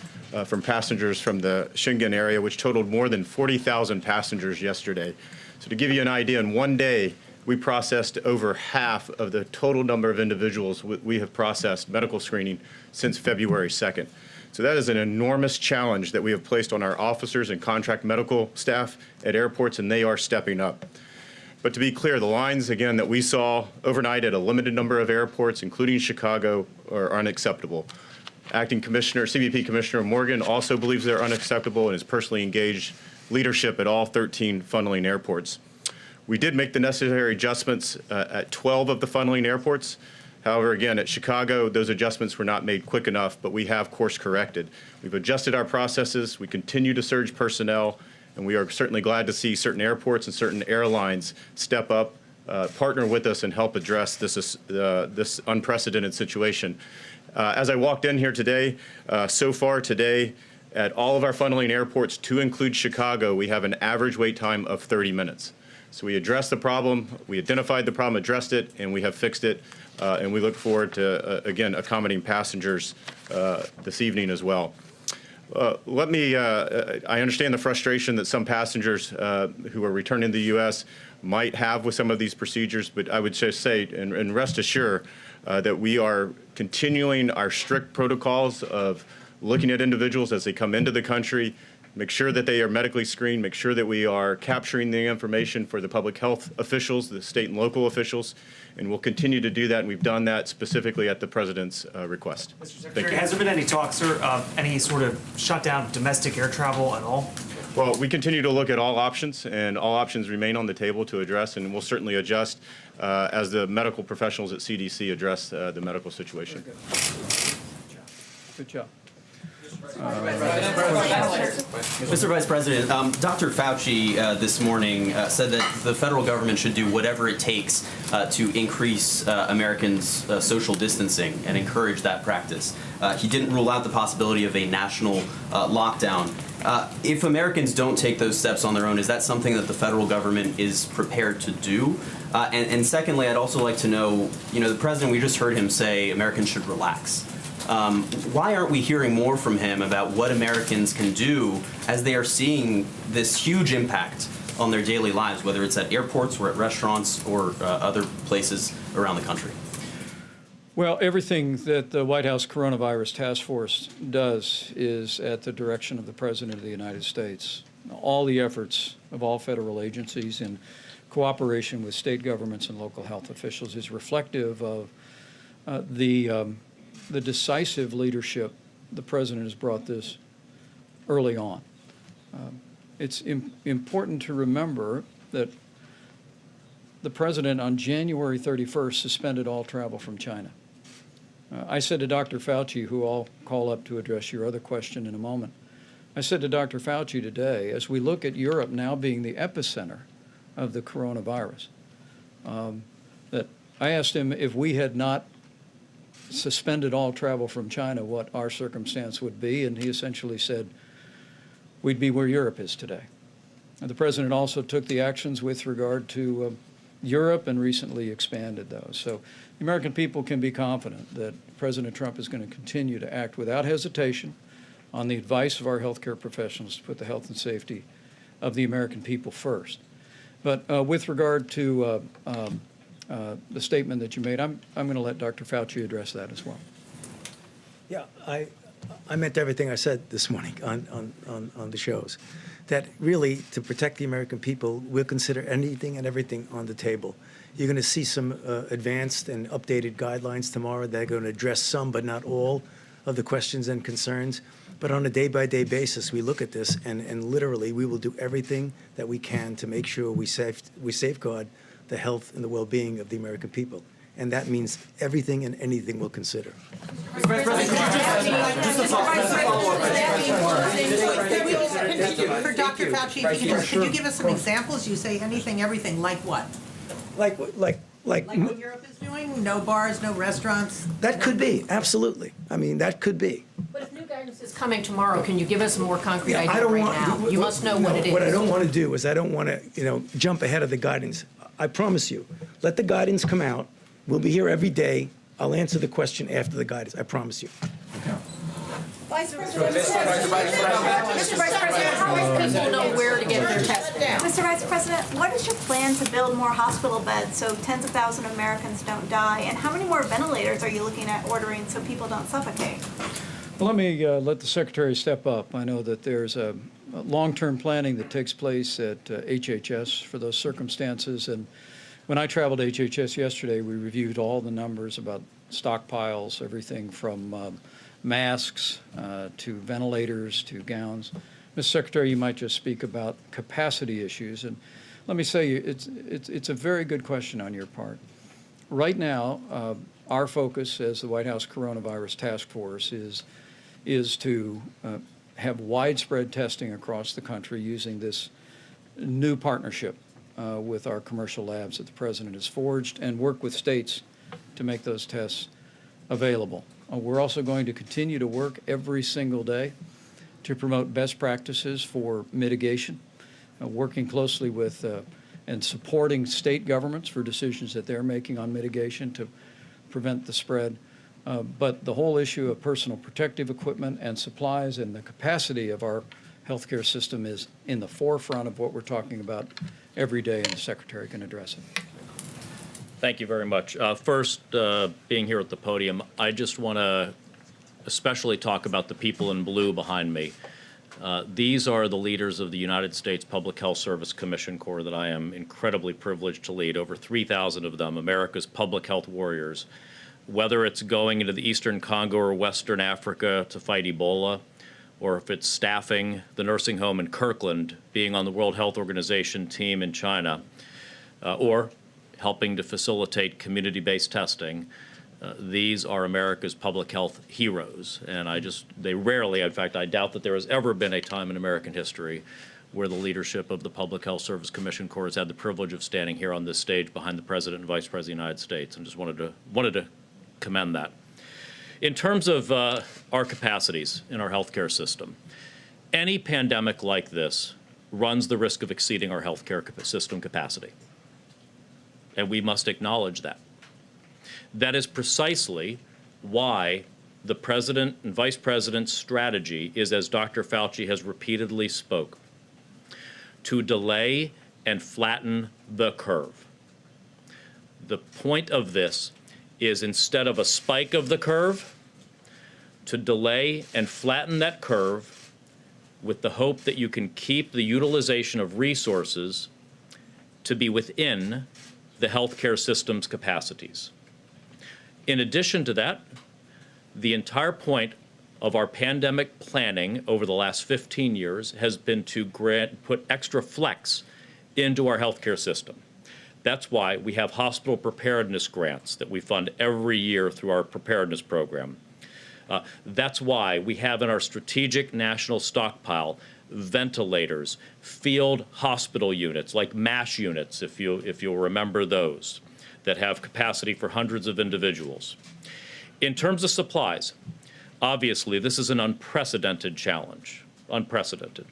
from passengers from the Schengen area, which totaled more than 40,000 passengers yesterday. So to give you an idea, in one day, we processed over half of the total number of individuals we have processed medical screening since February 2nd. So that is an enormous challenge that we have placed on our officers and contract medical staff at airports, and they are stepping up. But to be clear, the lines, again, that we saw overnight at a limited number of airports, including Chicago, are unacceptable. Acting Commissioner, CBP Commissioner Morgan also believes they're unacceptable and has personally engaged leadership at all 13 funneling airports. We did make the necessary adjustments at 12 of the funneling airports. However, again, at Chicago, those adjustments were not made quick enough, but we have course corrected. We've adjusted our processes. We continue to surge personnel, and we are certainly glad to see certain airports and certain airlines step up, partner with us, and help address this unprecedented situation. As I walked in here today, so far today, at all of our funneling airports, to include Chicago, we have an average wait time of 30 minutes. So we addressed the problem, we identified the problem, addressed it, and we have fixed it. And we look forward to, again, accommodating passengers this evening as well. I understand the frustration that some passengers who are returning to the U.S. might have with some of these procedures, but I would just say, and rest assured, that we are continuing our strict protocols of looking at individuals as they come into the country, make sure that they are medically screened, make sure that we are capturing the information for the public health officials, the state and local officials, and we'll continue to do that, and we've done that specifically at the President's request. Mr. Secretary, has there been any talk, sir, of any sort of shutdown of domestic air travel at all? Well, we continue to look at all options, and all options remain on the table to address, and we'll certainly adjust as the medical professionals at CDC address the medical situation. Good job. Mr. Vice President, Dr. Fauci this morning said that the federal government should do whatever it takes to increase Americans' social distancing and encourage that practice. He didn't rule out the possibility of a national lockdown. If Americans don't take those steps on their own, is that something that the federal government is prepared to do? And secondly, I'd also like to know, the president, we just heard him say Americans should relax. Why aren't we hearing more from him about what Americans can do as they are seeing this huge impact on their daily lives, whether it's at airports or at restaurants or other places around the country? Well, everything that the White House Coronavirus Task Force does is at the direction of the President of the United States. All the efforts of all federal agencies in cooperation with state governments and local health officials is reflective of the decisive leadership the President has brought this early on. It's important to remember that the President on January 31st suspended all travel from China. I said to Dr. Fauci, who I'll call up to address your other question in a moment, I said to Dr. Fauci today, as we look at Europe now being the epicenter of the coronavirus, that I asked him if we had not suspended all travel from China, what our circumstance would be, and he essentially said, we'd be where Europe is today. And the President also took the actions with regard to Europe and recently expanded those. So the American people can be confident that President Trump is going to continue to act without hesitation on the advice of our healthcare professionals to put the health and safety of the American people first. But with regard to the statement that you made, I'm going to let Dr. Fauci address that as well. Yeah, I meant everything I said this morning on the shows, that really, to protect the American people, we'll consider anything and everything on the table. You're going to see some advanced and updated guidelines tomorrow that are going to address some, but not all, of the questions and concerns. But on a day-by-day basis, we look at this, and literally, we will do everything that we can to make sure we safeguard the health and the well-being of the American people. and that means everything and anything we'll consider. For Dr. Fauci, could you give us some examples? You say anything, everything, like what? Like Like what Europe is doing? No bars, no restaurants? that could be, absolutely. I mean, that could be. But if new guidance is coming tomorrow, can you give us a more concrete Yeah, idea right now? You must know what it is. What I don't want to do is I don't want to, jump ahead of the guidance. I promise you, let the guidance come out. We'll be here every day. I'll answer the question after the guidance. I promise you. Vice President, Mr. Vice President, how will people know where to get their tests? Mr. Vice President, what is your plan to build more hospital beds so tens of thousands of Americans don't die? And how many more ventilators are you looking at ordering so people don't suffocate? Well, let me let the Secretary step up. I know that there's a long-term planning that takes place at HHS for those circumstances. And when I traveled to HHS yesterday, we reviewed all the numbers about stockpiles, everything from masks to ventilators to gowns. Mr. Secretary, you might just speak about capacity issues. And let me say, it's a very good question on your part. Right now, our focus as the White House Coronavirus Task Force is to have widespread testing across the country using this new partnership with our commercial labs that the President has forged, and work with states to make those tests available. We're also going to continue to work every single day to promote best practices for mitigation, working closely with and supporting state governments for decisions that they're making on mitigation to prevent the spread. But the whole issue of personal protective equipment and supplies and the capacity of our healthcare system is in the forefront of what we're talking about every day, and the Secretary can address it. Thank you very much. First, being here at the podium, I just want to especially talk about the people in blue behind me. These are the leaders of the United States Public Health Service Commission Corps that I am incredibly privileged to lead, over 3,000 of them, America's public health warriors. Whether it's going into the Eastern Congo or Western Africa to fight Ebola, or if it's staffing the nursing home in Kirkland, being on the World Health Organization team in China, or helping to facilitate community-based testing, these are America's public health heroes. And they rarely, in fact, I doubt that there has ever been a time in American history where the leadership of the Public Health Service Commission Corps has had the privilege of standing here on this stage behind the President and Vice President of the United States, and just wanted to commend that. In terms of our capacities in our healthcare system, any pandemic like this runs the risk of exceeding our healthcare system capacity. And we must acknowledge that. That is precisely why the President and Vice President's strategy is, as Dr. Fauci has repeatedly spoke, to delay and flatten the curve. The point of this is, instead of a spike of the curve, to delay and flatten that curve with the hope that you can keep the utilization of resources to be within the healthcare system's capacities. In addition to that, the entire point of our pandemic planning over the last 15 years has been to put extra flex into our healthcare system. That's why we have hospital preparedness grants that we fund every year through our preparedness program. That's why we have in our strategic national stockpile ventilators, field hospital units like MASH units, if you'll remember those, that have capacity for hundreds of individuals. In terms of supplies, obviously this is an unprecedented challenge, unprecedented.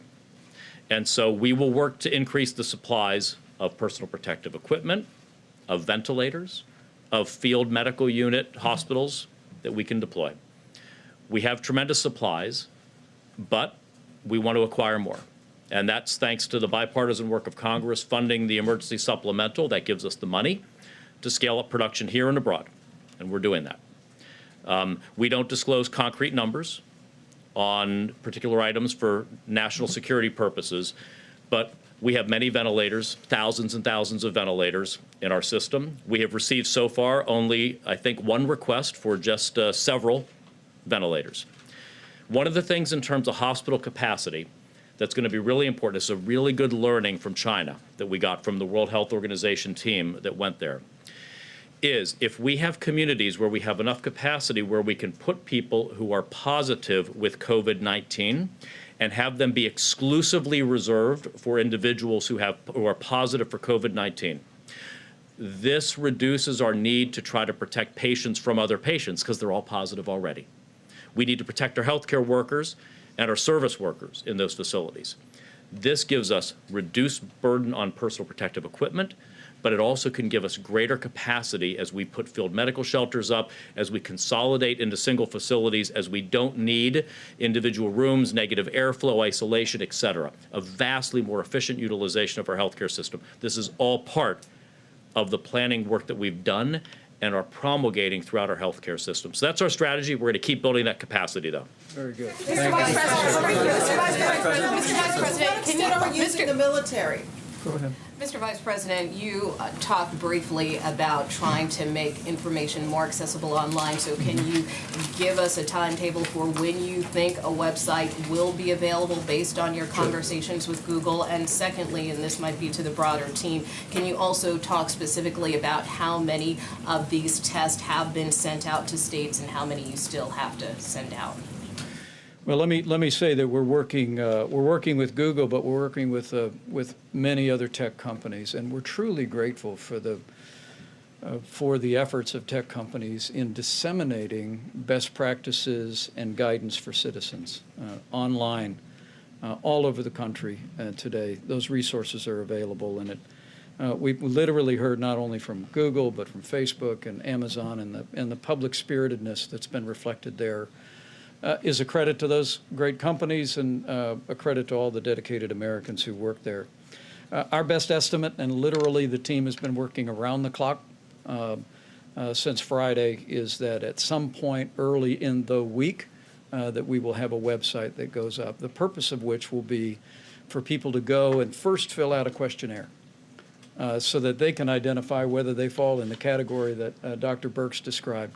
And so we will work to increase the supplies of personal protective equipment, of ventilators, of field medical unit hospitals that we can deploy. We have tremendous supplies, but we want to acquire more. And that's thanks to the bipartisan work of Congress funding the emergency supplemental that gives us the money to scale up production here and abroad, and we're doing that. We don't disclose concrete numbers on particular items for national security purposes, but we have many ventilators, thousands and thousands of ventilators in our system. We have received so far only, I think, one request for just several ventilators. One of the things in terms of hospital capacity that's going to be really important is a really good learning from China that we got from the World Health Organization team that went there, is if we have communities where we have enough capacity where we can put people who are positive with COVID-19 and have them be exclusively reserved for individuals who are positive for COVID-19. This reduces our need to try to protect patients from other patients because they're all positive already. We need to protect our healthcare workers and our service workers in those facilities. This gives us reduced burden on personal protective equipment, but it also can give us greater capacity as we put field medical shelters up, as we consolidate into single facilities, as we don't need individual rooms, negative airflow, isolation, et cetera. A vastly more efficient utilization of our healthcare system. This is all part of the planning work that we've done and are promulgating throughout our healthcare system. So that's our strategy. We're going to keep building that capacity, though. Very good. Mr. Vice President, can you using the military? Go ahead. Mr. Vice President, you talked briefly about trying to make information more accessible online. So can you give us a timetable for when you think a website will be available based on your conversations with Google? And secondly, and this might be to the broader team, can you also talk specifically about how many of these tests have been sent out to states and how many you still have to send out? Well, let me say that we're working with Google, but we're working with many other tech companies, and we're truly grateful for the efforts of tech companies in disseminating best practices and guidance for citizens online all over the country today. Those resources are available, and we've literally heard not only from Google but from Facebook and Amazon, and the public spiritedness that's been reflected there. Is a credit to those great companies and a credit to all the dedicated Americans who work there. Our best estimate, and literally the team has been working around the clock since Friday, is that at some point early in the week that we will have a website that goes up, the purpose of which will be for people to go and first fill out a questionnaire so that they can identify whether they fall in the category that Dr. Birx described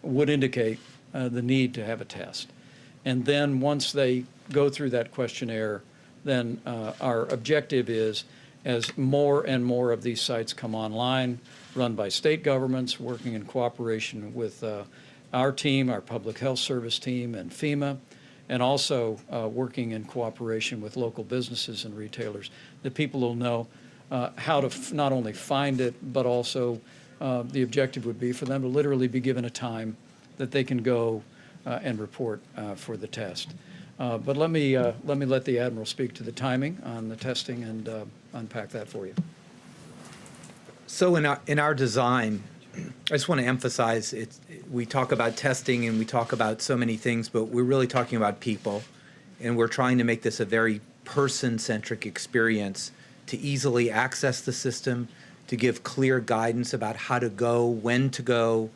would indicate the need to have a test. And then once they go through that questionnaire, then our objective is, as more and more of these sites come online, run by state governments, working in cooperation with our team, our public health service team, and FEMA, and also working in cooperation with local businesses and retailers, that people will know how to not only find it, but also the objective would be for them to literally be given a time that they can go and report for the test. But let me let the Admiral speak to the timing on the testing and unpack that for you. So in our design, I just want to emphasize we talk about testing and we talk about so many things, but we're really talking about people, and we're trying to make this a very person-centric experience to easily access the system, to give clear guidance about how to go, when to go,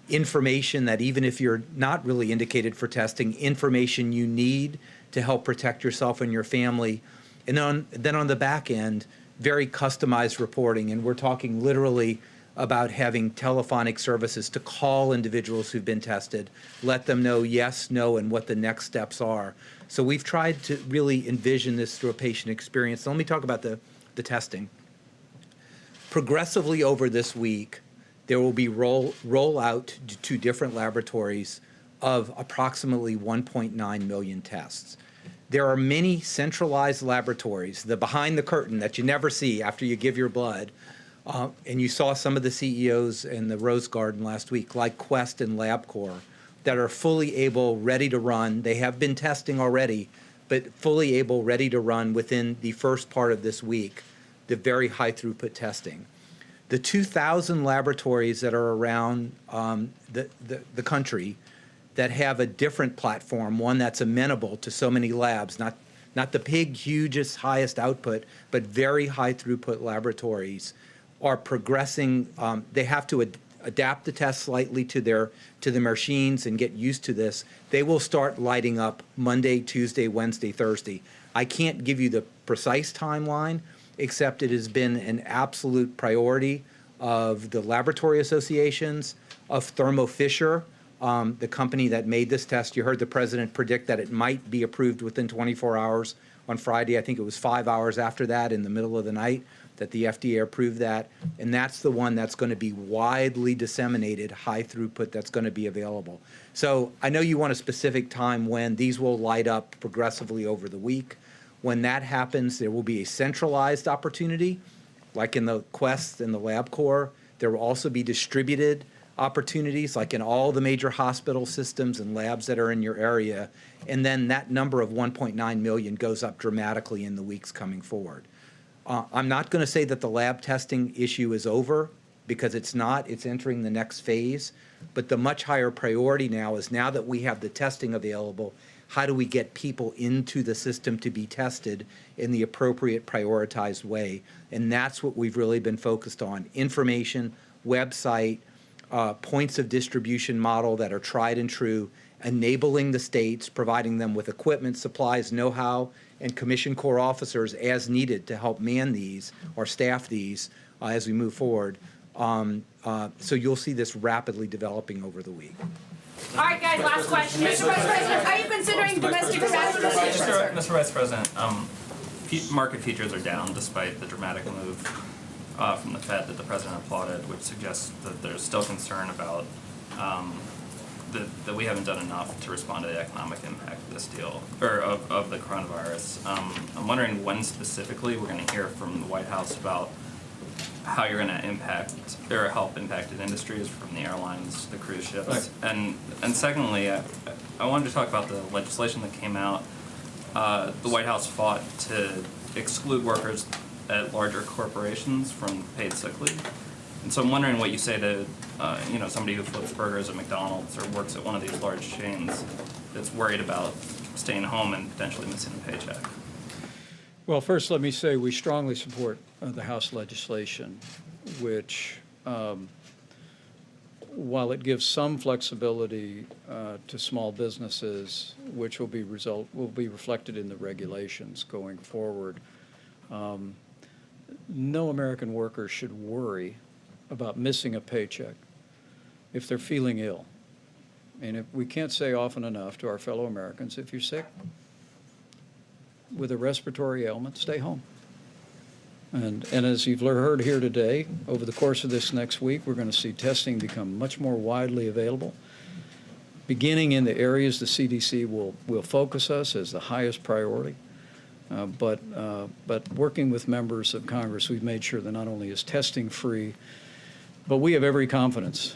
information that even if you're not really indicated for testing, information you need to help protect yourself and your family. And then on the back end, very customized reporting. And we're talking literally about having telephonic services to call individuals who've been tested, let them know yes, no, and what the next steps are. So we've tried to really envision this through a patient experience. So let me talk about the testing. Progressively over this week, there will be roll out to different laboratories of approximately 1.9 million tests. There are many centralized laboratories, the behind the curtain that you never see after you give your blood, and you saw some of the CEOs in the Rose Garden last week, like Quest and LabCorp, that are fully able, ready to run. They have been testing already, but fully able, ready to run within the first part of this week, the very high throughput testing. The 2,000 laboratories that are around the country that have a different platform, one that's amenable to so many labs, not the big, hugest, highest output, but very high throughput laboratories, are progressing. They have to adapt the test slightly to the machines and get used to this. They will start lighting up Monday, Tuesday, Wednesday, Thursday. I can't give you the precise timeline, except it has been an absolute priority of the laboratory associations, of Thermo Fisher, the company that made this test. You heard the president predict that it might be approved within 24 hours. on Friday. I think it was 5 hours after that, in the middle of the night, that the FDA approved that. And that's the one that's going to be widely disseminated, high throughput, that's going to be available. So I know you want a specific time when these will light up progressively over the week. When that happens, there will be a centralized opportunity, like in the Quest and the LabCorp. There will also be distributed opportunities, like in all the major hospital systems and labs that are in your area. And then that number of 1.9 million goes up dramatically in the weeks coming forward. I'm not going to say that the lab testing issue is over, because it's not. It's entering the next phase. But the much higher priority now is, now that we have the testing available, how do we get people into the system to be tested in the appropriate, prioritized way? And that's what we've really been focused on: information, website, points of distribution model that are tried and true, enabling the states, providing them with equipment, supplies, know-how, and Commission Corps officers as needed to help man these or staff these as we move forward. So you'll see this rapidly developing over the week. All right, guys, last question. Mr. Vice President, are you considering domestic disaster? Mr. Vice President, market futures are down despite the dramatic move from the Fed that the President applauded, which suggests that there's still concern about that we haven't done enough to respond to the economic impact of this deal, or of the coronavirus. I'm wondering when specifically we're going to hear from the White House about how you're going to impact or help impacted industries, from the airlines, the cruise ships. Right. And secondly, I wanted to talk about the legislation that came out. The White House fought to exclude workers at larger corporations from paid sick leave. And so I'm wondering what you say to somebody who flips burgers at McDonald's or works at one of these large chains that's worried about staying home and potentially missing a paycheck. Well, first, let me say we strongly support the House legislation, which, while it gives some flexibility to small businesses, which will be reflected in the regulations going forward, no American worker should worry about missing a paycheck if they're feeling ill. And if we can't say often enough to our fellow Americans, if you're sick with a respiratory ailment, stay home. And as you've heard here today, over the course of this next week, we're going to see testing become much more widely available, beginning in the areas the CDC will focus us as the highest priority. But working with members of Congress, we've made sure that not only is testing free, but we have every confidence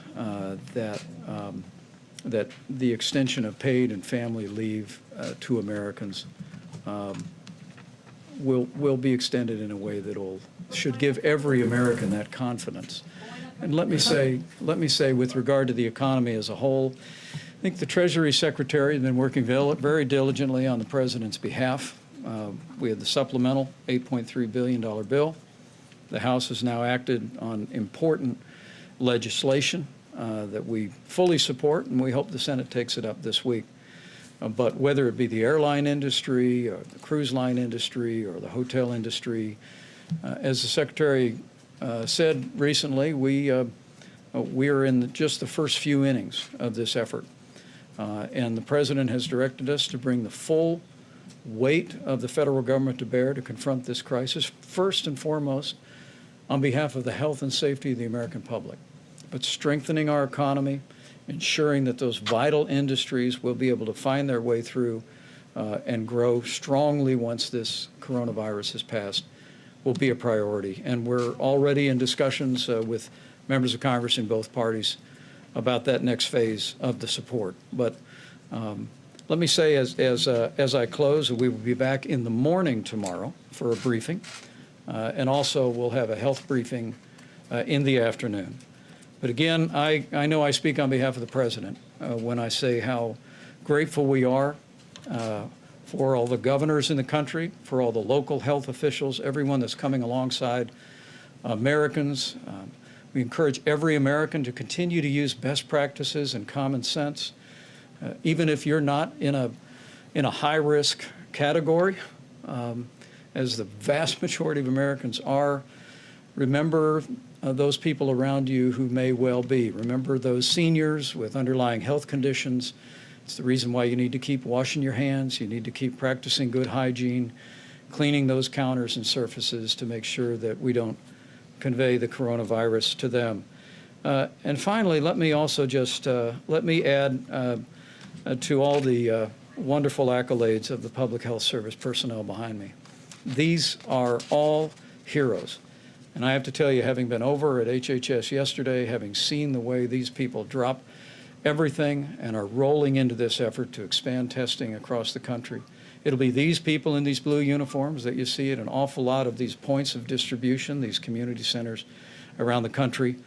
that the extension of paid and family leave to Americans will be extended in a way that should give every American that confidence. And let me say, with regard to the economy as a whole, I think the Treasury Secretary has been working very diligently on the President's behalf. We had the supplemental $8.3 billion bill. The House has now acted on important legislation that we fully support, and we hope the Senate takes it up this week. But whether it be the airline industry or the cruise line industry or the hotel industry, as the Secretary said recently, we are in just the first few innings of this effort. And the President has directed us to bring the full weight of the federal government to bear to confront this crisis, first and foremost on behalf of the health and safety of the American public, but strengthening our economy, ensuring that those vital industries will be able to find their way through and grow strongly once this coronavirus has passed will be a priority. And we're already in discussions with members of Congress in both parties about that next phase of the support. But let me say, as I close, we will be back in the morning tomorrow for a briefing, and also we'll have a health briefing in the afternoon. But again, I know I speak on behalf of the President when I say how grateful we are for all the governors in the country, for all the local health officials, everyone that's coming alongside Americans. We encourage every American to continue to use best practices and common sense, even if you're not in a high-risk category, as the vast majority of Americans are. Remember those people around you who may well be. Remember those seniors with underlying health conditions. It's the reason why you need to keep washing your hands. You need to keep practicing good hygiene. cleaning those counters and surfaces to make sure that we don't convey the coronavirus to them. And finally, let me also just let me add to all the wonderful accolades of the public health service personnel behind me. These are all heroes. And I have to tell you, having been over at HHS yesterday, having seen the way these people drop everything and are rolling into this effort to expand testing across the country, it'll be these people in these blue uniforms that you see at an awful lot of these points of distribution, these community centers around the country.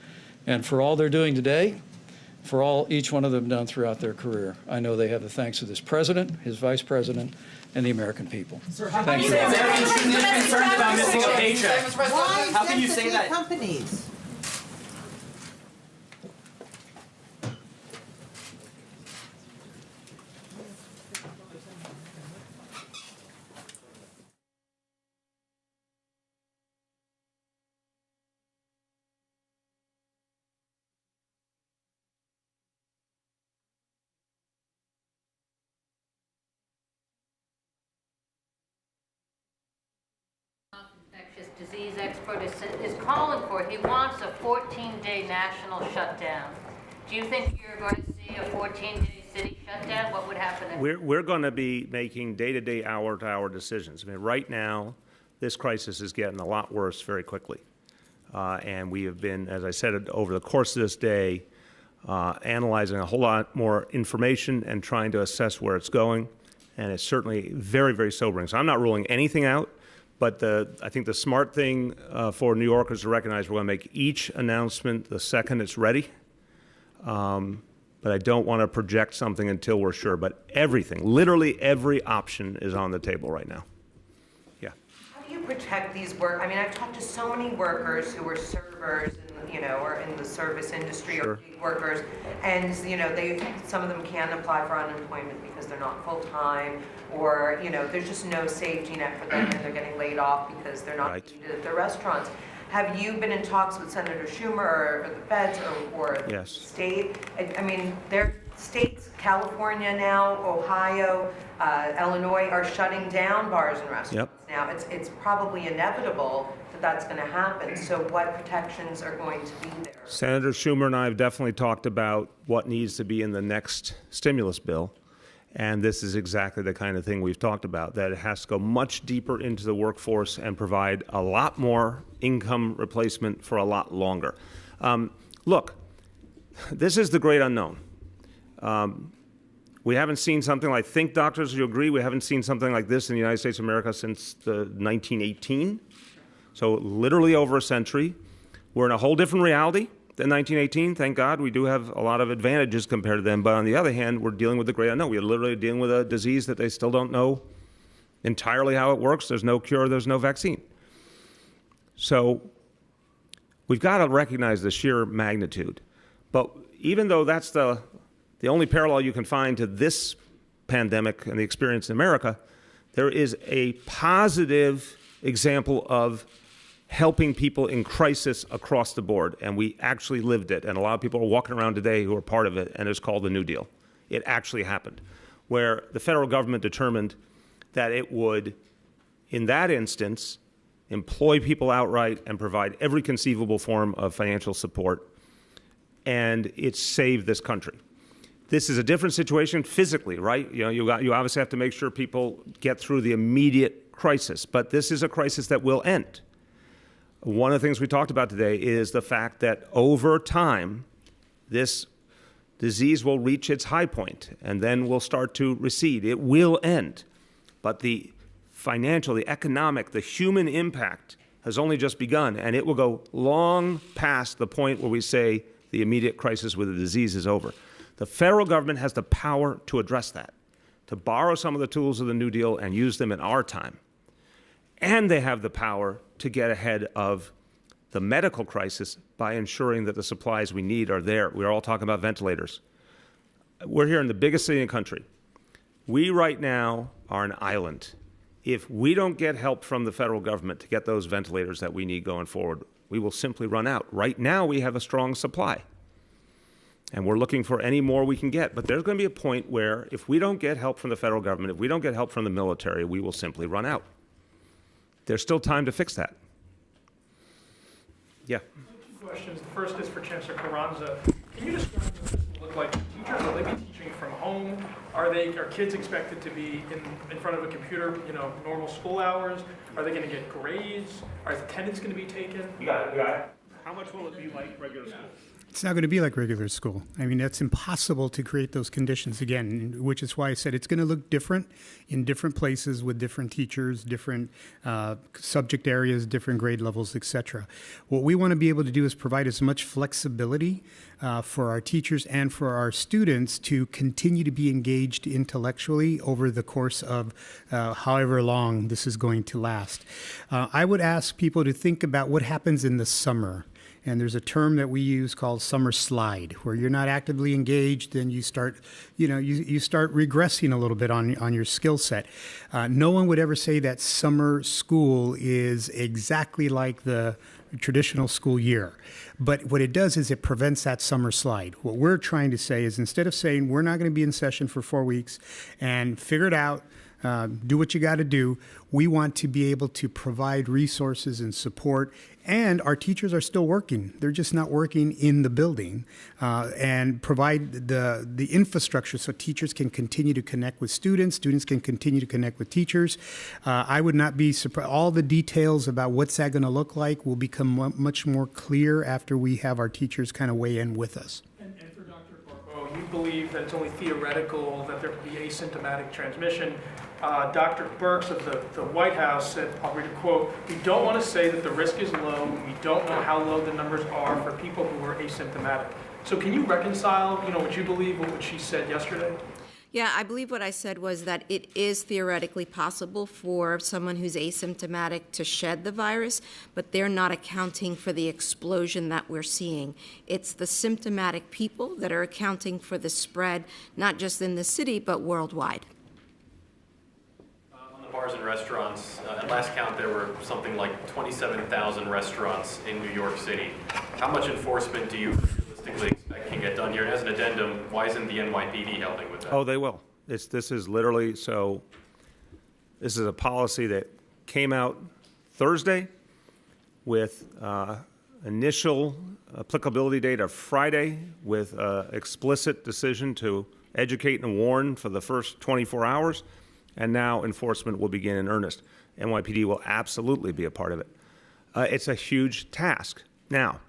And for all they're doing today, for all each one of them done throughout their career, I know they have the thanks of this president, his vice president, and the American people. Thank you. Americans shouldn't be concerned about missing a paycheck. How can you say that? Companies. Infectious disease expert is calling for. He wants a 14-day national shutdown. Do you think you're going to see a 14-day city shutdown? What would happen? We're going to be making day-to-day, hour-to-hour decisions. I mean, right now, this crisis is getting a lot worse very quickly. And we have been, as I said, over the course of this day, analyzing a whole lot more information and trying to assess where it's going. And it's certainly very, very sobering. So I'm not ruling anything out. But I think the smart thing for New Yorkers to recognize, we're going to make each announcement the second it's ready. But I don't want to project something until we're sure. But everything, literally every option is on the table right now. Yeah. How do you protect these I mean, I've talked to so many workers who are servers, or in the service industry, Sure. or gig workers, and some of them can't apply for unemployment because they're not full time, or there's just no safety net for them, and they're getting laid off because they're not needed at the restaurants. Have you been in talks with Senator Schumer or the feds or the state? I mean, their states, California now, Ohio, Illinois, are shutting down bars and restaurants now. It's probably inevitable that that's going to happen. So what protections are going to be there? Senator Schumer and I have definitely talked about what needs to be in the next stimulus bill. And this is exactly the kind of thing we've talked about, that it has to go much deeper into the workforce and provide a lot more income replacement for a lot longer. Look, this is the great unknown. We haven't seen something like, think doctors, you agree, we haven't seen something like this in the United States of America since 1918. So literally over a century. We're in a whole different reality than 1918. Thank God we do have a lot of advantages compared to them. But on the other hand, we're dealing with the great unknown. We're literally dealing with a disease that they still don't know entirely how it works. There's no cure. There's no vaccine. So we've got to recognize the sheer magnitude. But even though that's the only parallel you can find to this pandemic and the experience in America, there is a positive example of helping people in crisis across the board, and we actually lived it. And a lot of people are walking around today who are part of it, and it's called the New Deal. It actually happened, where the federal government determined that it would, in that instance, employ people outright and provide every conceivable form of financial support, and it saved this country. This is a different situation physically, right? You obviously have to make sure people get through the immediate crisis, but this is a crisis that will end. One of the things we talked about today is the fact that over time, this disease will reach its high point and then will start to recede. It will end. But the financial, the economic, the human impact has only just begun, and it will go long past the point where we say the immediate crisis with the disease is over. The federal government has the power to address that, to borrow some of the tools of the New Deal and use them in our time. And they have the power to get ahead of the medical crisis by ensuring that the supplies we need are there. We're all talking about ventilators. We're here in the biggest city in the country. We right now are an island. If we don't get help from the federal government to get those ventilators that we need going forward, we will simply run out. Right now we have a strong supply, and we're looking for any more we can get. But there's going to be a point where if we don't get help from the federal government, if we don't get help from the military, we will simply run out. there's still time to fix that. Yeah. Two questions. The first is for Chancellor Carranza. Can you describe what this will look like? Teachers, will they be teaching from home? Are kids expected to be in front of a computer, normal school hours? Are they going to get grades? Are attendance going to be taken? You got it. How much will it be like regular school? It's not going to be like regular school. I mean, that's impossible to create those conditions again, which is why I said it's going to look different in different places with different teachers, different subject areas, different grade levels, etc. What we want to be able to do is provide as much flexibility for our teachers and for our students to continue to be engaged intellectually over the course of however long this is going to last. I would ask people to think about what happens in the summer. And there's a term that we use called summer slide, where you're not actively engaged and you start, you start regressing a little bit on your skill set. No one would ever say that summer school is exactly like the traditional school year. But what it does is it prevents that summer slide. What we're trying to say is instead of saying we're not going to be in session for 4 weeks and figure it out, do what you got to do, we want to be able to provide resources and support. And our teachers are still working. They're just not working in the building, and provide the infrastructure so teachers can continue to connect with students. Students can continue to connect with teachers. I would not be surprised. All the details about what's that going to look like will become much more clear after we have our teachers kind of weigh in with us. And for Dr. Barbeau, you believe that it's only theoretical that there could be asymptomatic transmission. Dr. Birx of the White House said, I'll read a quote, "We don't want to say that the risk is low. We don't know how low the numbers are for people who are asymptomatic." So can you reconcile, what you believe with what she said yesterday? Yeah, I believe what I said was that it is theoretically possible for someone who's asymptomatic to shed the virus, but they're not accounting for the explosion that we're seeing. It's the symptomatic people that are accounting for the spread, not just in the city, but worldwide. Bars and restaurants, at last count there were something like 27,000 restaurants in New York City. How much enforcement do you realistically expect can get done here? And as an addendum, why isn't the NYPD helping with that? Oh, they will. This is literally, so this is a policy that came out Thursday with initial applicability date of Friday with explicit decision to educate and warn for the first 24 hours. And now enforcement will begin in earnest. NYPD will absolutely be a part of it. It's a huge task. Now,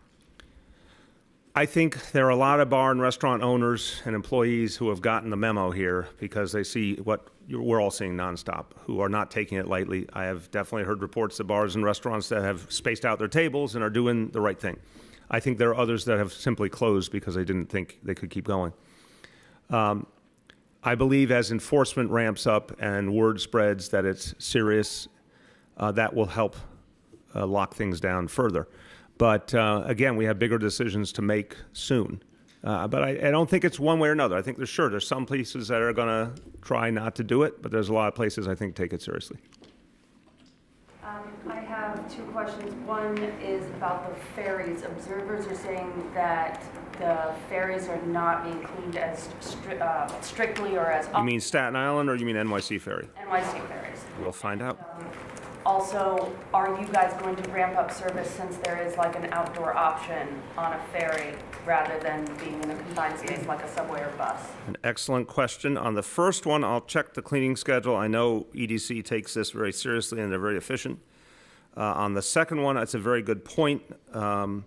I think there are a lot of bar and restaurant owners and employees who have gotten the memo here because they see what we're all seeing nonstop, who are not taking it lightly. I have definitely heard reports of bars and restaurants that have spaced out their tables and are doing the right thing. I think there are others that have simply closed because they didn't think they could keep going. I believe as enforcement ramps up and word spreads that it's serious, that will help lock things down further. But again, we have bigger decisions to make soon. But I don't think it's one way or another. I think there's some places that are going to try not to do it, but there's a lot of places I think take it seriously. I have two questions. One is about the ferries. Observers are saying that the ferries are not being cleaned as strictly or as often. You mean Staten Island or you mean NYC Ferry? NYC ferries. We'll find out. Also, are you guys going to ramp up service since there is like an outdoor option on a ferry rather than being in a confined space like a subway or bus? An excellent question. On the first one, I'll check the cleaning schedule. I know EDC takes this very seriously and they're very efficient. On the second one, it's a very good point. And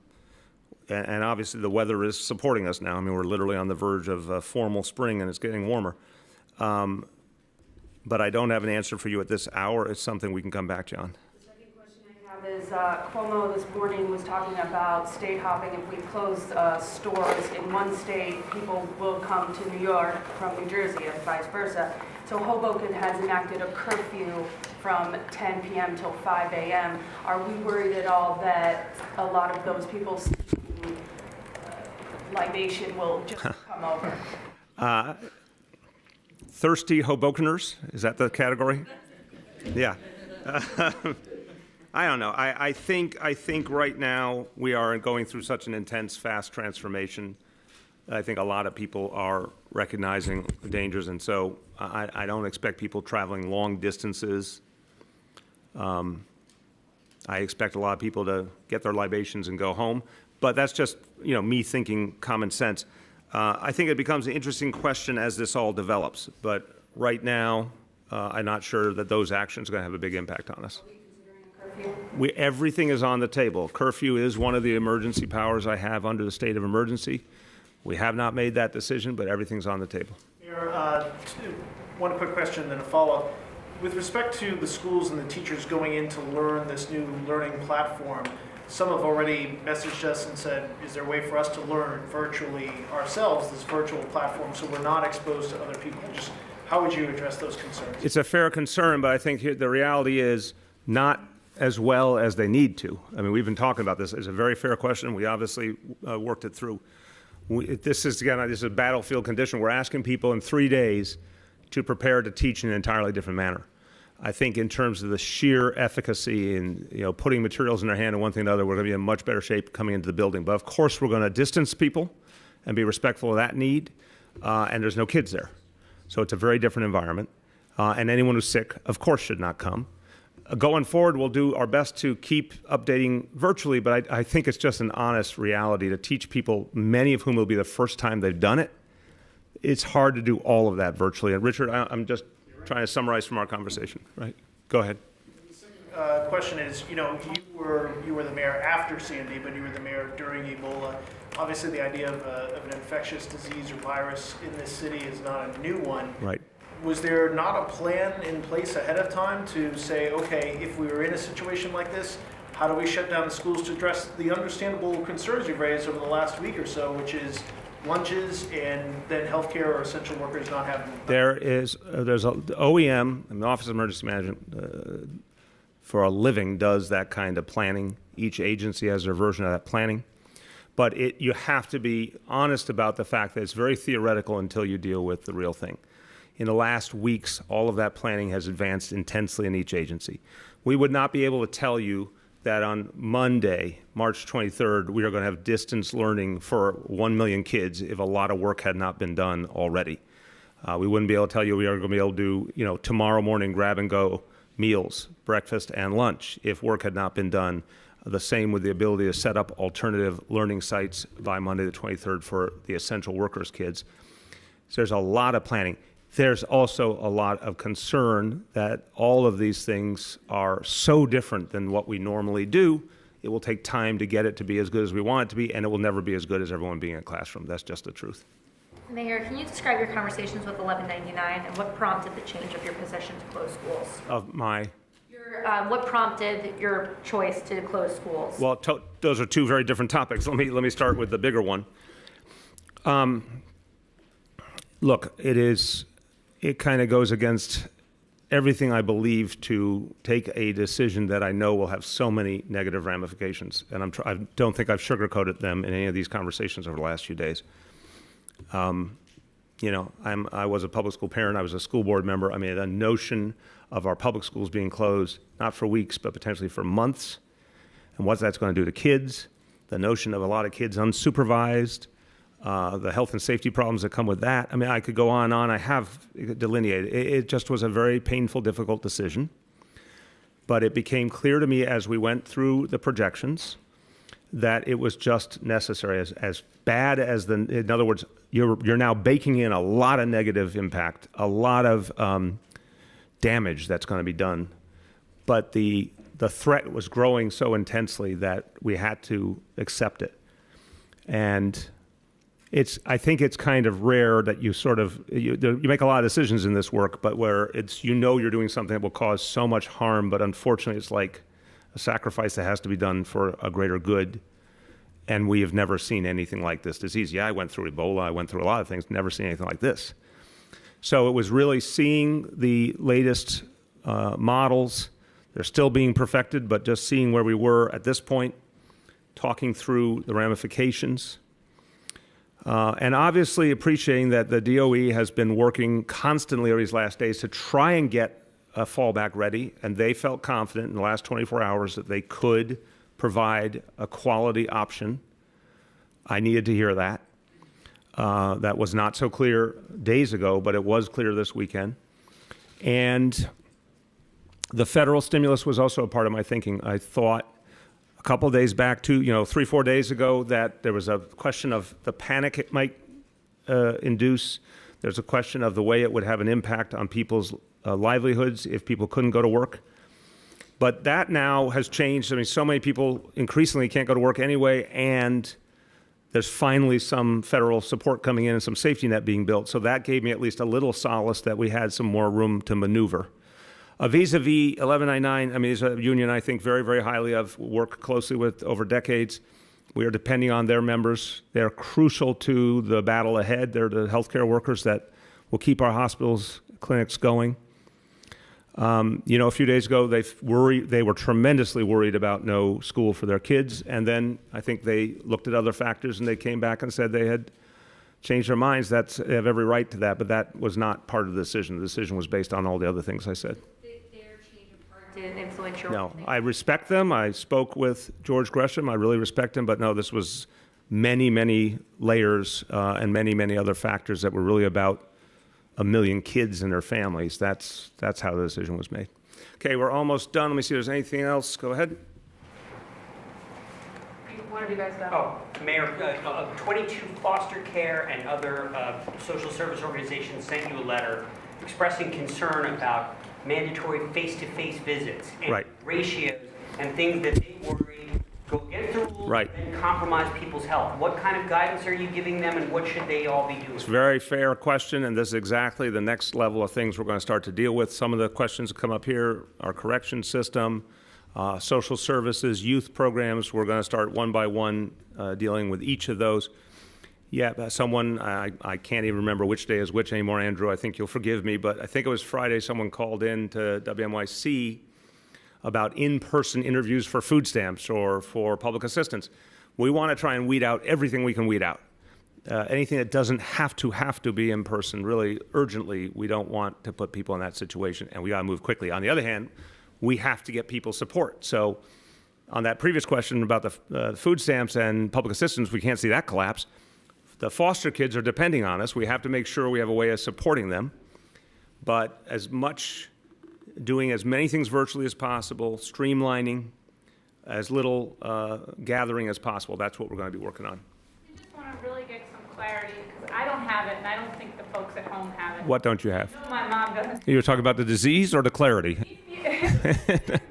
obviously the weather is supporting us now. I mean, we're literally on the verge of formal spring and it's getting warmer. But I don't have an answer for you at this hour. It's something we can come back to you on. The second question I have is Cuomo this morning was talking about state hopping. If we close stores in one state, people will come to New York from New Jersey and vice versa. So Hoboken has enacted a curfew from 10 p.m. till 5 a.m. Are we worried at all that a lot of those people seeking libation will just come over? Thirsty Hobokeners, is that the category? Yeah. I don't know. I think right now we are going through such an intense, fast transformation. I think a lot of people are recognizing the dangers, and so I don't expect people traveling long distances I expect a lot of people to get their libations and go home. But that's just, me thinking common sense. I think it becomes an interesting question as this all develops. But right now, I'm not sure that those actions are going to have a big impact on us. Everything is on the table. Curfew is one of the emergency powers I have under the state of emergency. We have not made that decision, but everything's on the table. Mayor, one quick question, then a follow-up. With respect to the schools and the teachers going in to learn this new learning platform, some have already messaged us and said, is there a way for us to learn virtually ourselves, this virtual platform, so we're not exposed to other people? Just how would you address those concerns? It's a fair concern, but I think the reality is not as well as they need to. I mean, we've been talking about this. It's a very fair question. We obviously worked it through. This is a battlefield condition. We're asking people in 3 days to prepare to teach in an entirely different manner. I think in terms of the sheer efficacy and putting materials in their hand and one thing and another, we're going to be in much better shape coming into the building. But of course, we're going to distance people and be respectful of that need. And there's no kids there, so it's a very different environment. And anyone who's sick, of course, should not come. Going forward, we'll do our best to keep updating virtually, but I think it's just an honest reality to teach people, many of whom will be the first time they've done it. It's hard to do all of that virtually. And Richard, I'm just trying to summarize from our conversation, right? Go ahead. Question is, you were the mayor after Sandy, but you were the mayor during Ebola. Obviously, the idea of an infectious disease or virus in this city is not a new one. Right. Was there not a plan in place ahead of time to say, okay, if we were in a situation like this, how do we shut down the schools to address the understandable concerns you've raised over the last week or so, which is lunches and then healthcare or essential workers not having them? There's OEM, and the Office of Emergency Management, for a living does that kind of planning. Each agency has their version of that planning. But you have to be honest about the fact that it's very theoretical until you deal with the real thing. In the last weeks, all of that planning has advanced intensely in each agency. We would not be able to tell you that on Monday, March 23rd, we are going to have distance learning for 1 million kids if a lot of work had not been done already. We wouldn't be able to tell you we are going to be able to do, tomorrow morning grab-and-go meals, breakfast and lunch, if work had not been done. The same with the ability to set up alternative learning sites by Monday the 23rd for the essential workers kids. So there's a lot of planning. There's also a lot of concern that all of these things are so different than what we normally do. It will take time to get it to be as good as we want it to be, and it will never be as good as everyone being in a classroom. That's just the truth. Mayor, can you describe your conversations with 1199 and what prompted the change of your position to close schools? Of my? What prompted your choice to close schools? Well, those are two very different topics. Let me start with the bigger one. Look, it kind of goes against everything I believe to take a decision that I know will have so many negative ramifications. And I don't think I've sugarcoated them in any of these conversations over the last few days. I was a public school parent. I was a school board member. I mean, the notion of our public schools being closed, not for weeks, but potentially for months, and what that's going to do to kids, the notion of a lot of kids unsupervised, the health and safety problems that come with that. I mean, I could go on and on. I have delineated. It just was a very painful, difficult decision. But it became clear to me as we went through the projections that it was just necessary. As bad as in other words, you're now baking in a lot of negative impact, a lot of damage that's going to be done. But the threat was growing so intensely that we had to accept it. And I think it's kind of rare that you you make a lot of decisions in this work, but where you're doing something that will cause so much harm, but unfortunately it's like a sacrifice that has to be done for a greater good. And we have never seen anything like this disease. Yeah, I went through Ebola, I went through a lot of things, never seen anything like this. So it was really seeing the latest models. They're still being perfected, but just seeing where we were at this point, talking through the ramifications. And obviously appreciating that the DOE has been working constantly over these last days to try and get a fallback ready, and they felt confident in the last 24 hours that they could provide a quality option. I needed to hear that. That was not so clear days ago, but it was clear this weekend. And The federal stimulus was also a part of my thinking. I thought a couple of days back, 3-4 days ago, that there was a question of the panic it might induce. There's a question of the way it would have an impact on people's livelihoods if people couldn't go to work. But that now has changed. I mean, so many people increasingly can't go to work anyway, and there's finally some federal support coming in and some safety net being built. So that gave me at least a little solace that we had some more room to maneuver. Vis-a-vis 1199, I mean, it's a union I think very, very highly of, work closely with over decades. We are depending on their members. They're crucial to the battle ahead. They're the healthcare workers that will keep our hospitals, clinics going. A few days ago, they were tremendously worried about no school for their kids. And then I think they looked at other factors and they came back and said they had changed their minds. They have every right to that, but that was not part of the decision. The decision was based on all the other things I said. Did influence your No, I respect them. I spoke with George Gresham. I really respect him. But no, this was many, many layers and many, many other factors that were really about 1 million kids and their families. That's how the decision was made. Okay, we're almost done. Let me see if there's anything else. Go ahead. One of you guys done? Oh, Mayor, 22 foster care and other social service organizations sent you a letter expressing concern about mandatory face-to-face visits and ratios and things that they worry go against the rules and compromise people's health. What kind of guidance are you giving them, and what should they all be doing? It's a very fair question, and this is exactly the next level of things we're going to start to deal with. Some of the questions that come up here, our correction system, social services, youth programs. We're going to start one by one dealing with each of those. Yeah, someone, I can't even remember which day is which anymore, Andrew. I think you'll forgive me, but I think it was Friday someone called in to WNYC about in-person interviews for food stamps or for public assistance. We want to try and weed out everything we can weed out. Anything that doesn't have to be in person, really urgently, we don't want to put people in that situation, and we got to move quickly. On the other hand, we have to get people support. So on that previous question about the food stamps and public assistance, we can't see that collapse. The foster kids are depending on us. We have to make sure we have a way of supporting them. But doing as many things virtually as possible, streamlining, as little gathering as possible. That's what we're going to be working on. I just want to really get some clarity, because I don't have it, and I don't think the folks at home have it. What don't you have? No, my mom doesn't. You're talking about the disease or the clarity?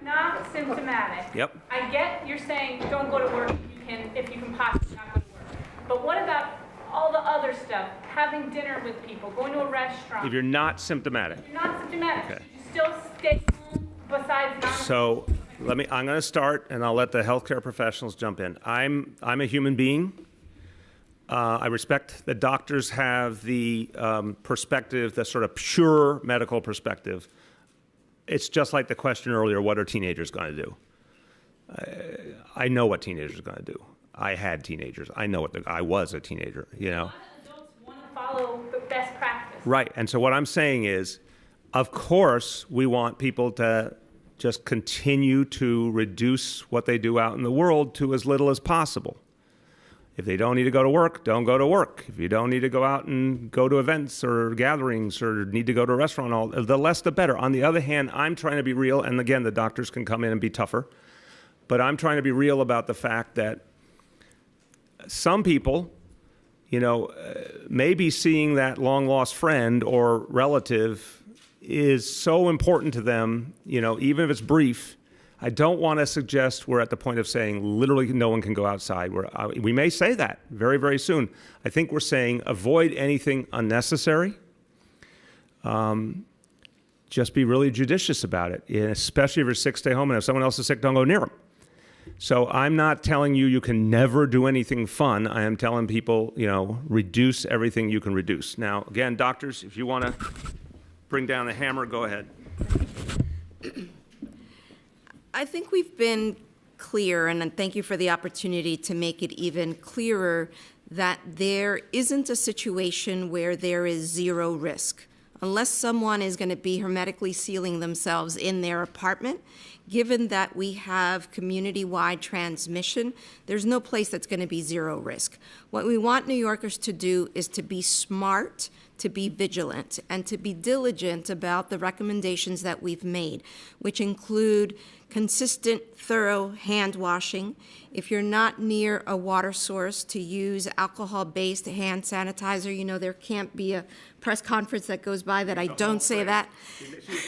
Not symptomatic. Yep. I get you're saying don't go to work if you can possibly not go to work. But what about all the other stuff? Having dinner with people, going to a restaurant. If you're not symptomatic. You're not symptomatic. Okay. You still stay home besides not. So I'm going to start, and I'll let the healthcare professionals jump in. I'm a human being. I respect that doctors have the perspective, the sort of pure medical perspective. It's just like the question earlier, what are teenagers going to do? I know what teenagers are going to do. I had teenagers. I know I was a teenager, A lot of adults want to follow the best practice. Right. And so what I'm saying is, of course, we want people to just continue to reduce what they do out in the world to as little as possible. If they don't need to go to work, don't go to work. If you don't need to go out and go to events or gatherings or need to go to a restaurant, the less the better. On the other hand, I'm trying to be real, and again, the doctors can come in and be tougher, but I'm trying to be real about the fact that some people, maybe seeing that long-lost friend or relative is so important to them, even if it's brief. I don't want to suggest we're at the point of saying literally no one can go outside. We may say that very, very soon. I think we're saying avoid anything unnecessary. Just be really judicious about it, especially if you're sick, stay home, and if someone else is sick, don't go near them. So I'm not telling you can never do anything fun. I am telling people, reduce everything you can reduce. Now, again, doctors, if you want to bring down the hammer, go ahead. I think we've been clear, and thank you for the opportunity to make it even clearer, that there isn't a situation where there is zero risk. Unless someone is going to be hermetically sealing themselves in their apartment, given that we have community-wide transmission, there's no place that's going to be zero risk. What we want New Yorkers to do is to be smart, to be vigilant and to be diligent about the recommendations that we've made, which include consistent, thorough hand washing. If you're not near a water source, to use alcohol-based hand sanitizer. You know, there can't be a press conference that goes by that I don't say that.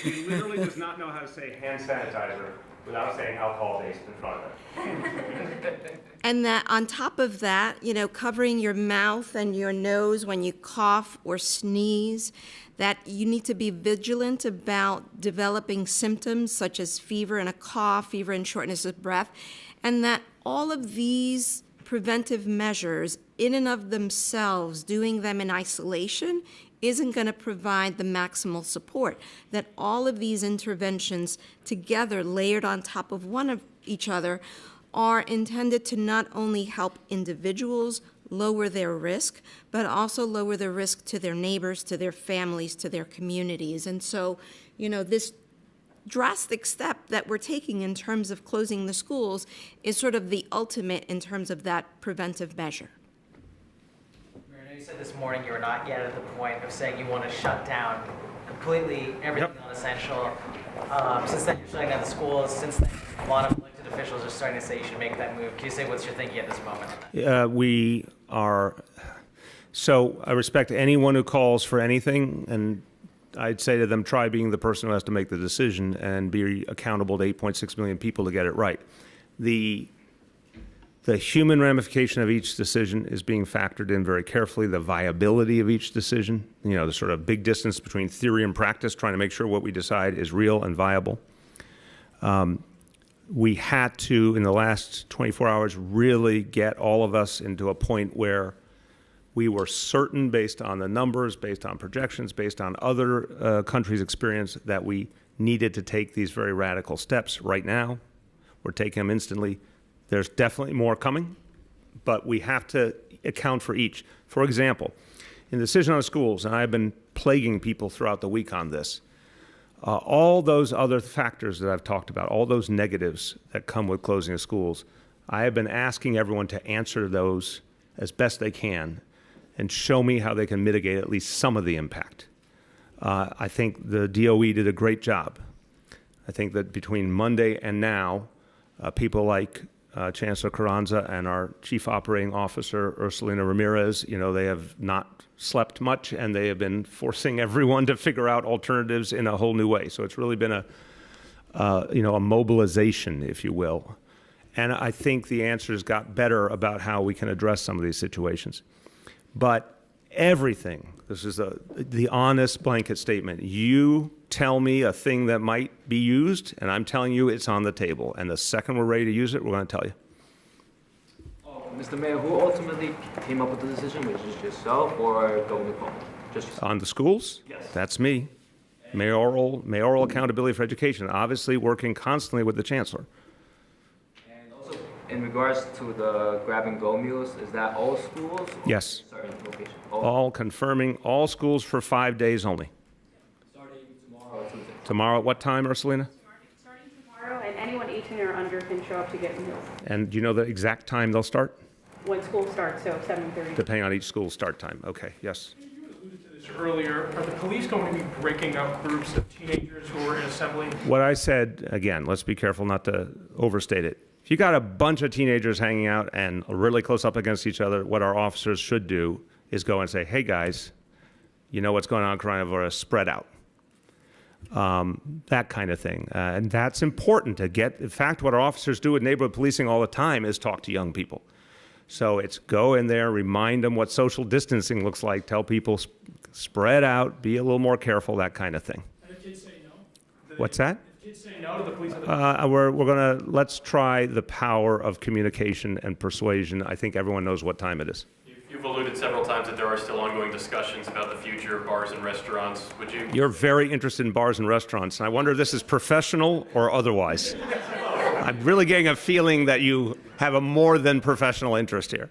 She literally does not know how to say hand sanitizer without saying alcohol-based in front of it. And that on top of that, you know, covering your mouth and your nose when you cough or sneeze, that you need to be vigilant about developing symptoms such as fever and a cough, fever and shortness of breath, and that all of these preventive measures in and of themselves, doing them in isolation, isn't going to provide the maximal support, that all of these interventions together, layered on top of one of each other, are intended to not only help individuals lower their risk, but also lower the risk to their neighbors, to their families, to their communities. And so, you know, this drastic step that we're taking in terms of closing the schools is sort of the ultimate in terms of that preventive measure. You said this morning you were not yet at the point of saying you want to shut down completely everything non-essential. Since then, you're shutting down the schools. Since then, a lot of elected officials are starting to say you should make that move. Can you say what's your thinking at this moment? We are. So I respect anyone who calls for anything, and I'd say to them, try being the person who has to make the decision and be accountable to 8.6 million people to get it right. The human ramification of each decision is being factored in very carefully, the viability of each decision, you know, the sort of big distance between theory and practice, trying to make sure what we decide is real and viable. We had to, in the last 24 hours, really get all of us into a point where we were certain, based on the numbers, based on projections, based on other countries' experience, that we needed to take these very radical steps right now. We're taking them instantly. There's definitely more coming, but we have to account for each. For example, in the decision on schools, and I've been plaguing people throughout the week on this, all those other factors that I've talked about, all those negatives that come with closing of schools, I have been asking everyone to answer those as best they can and show me how they can mitigate at least some of the impact. I think the DOE did a great job. I think that between Monday and now, people like Chancellor Carranza and our Chief Operating Officer, Ursulina Ramirez, you know, they have not slept much, and they have been forcing everyone to figure out alternatives in a whole new way. So it's really been a mobilization, if you will. And I think the answers got better about how we can address some of these situations. But everything, this is the honest blanket statement. You tell me a thing that might be used, and I'm telling you it's on the table. And the second we're ready to use it, we're going to tell you. Mr. Mayor, who ultimately came up with the decision? Was it yourself or Governor Cuomo? Just on the schools? Yes. That's me. Mayoral accountability for education, obviously working constantly with the chancellor. And also, in regards to the grab-and-go meals, is that all schools? Yes. Certain locations? All confirming, all schools for 5 days only. Starting tomorrow or Tuesday? Tomorrow at what time, Ursulina? Starting tomorrow, and anyone 18 or under can show up to get meals. And do you know the exact time they'll start? When school starts, so 7:30. Depending on each school's start time. Okay, yes. You alluded to this earlier. Are the police going to be breaking up groups of teenagers who are in assembly? What I said, again, let's be careful not to overstate it. If you got a bunch of teenagers hanging out and really close up against each other, what our officers should do is go and say, hey guys, you know what's going on, coronavirus, spread out. That kind of thing. And that's important to get. In fact, what our officers do with neighborhood policing all the time is talk to young people. So it's go in there, remind them what social distancing looks like, tell people spread out, be a little more careful, that kind of thing. And if kids say no? What's that? If kids say no to the police? We're going to, let's try the power of communication and persuasion. I think everyone knows what time it is. You've alluded several times that there are still ongoing discussions about the future of bars and restaurants. Would you? You're very interested in bars and restaurants, and I wonder if this is professional or otherwise. I'm really getting a feeling that you have a more than professional interest here.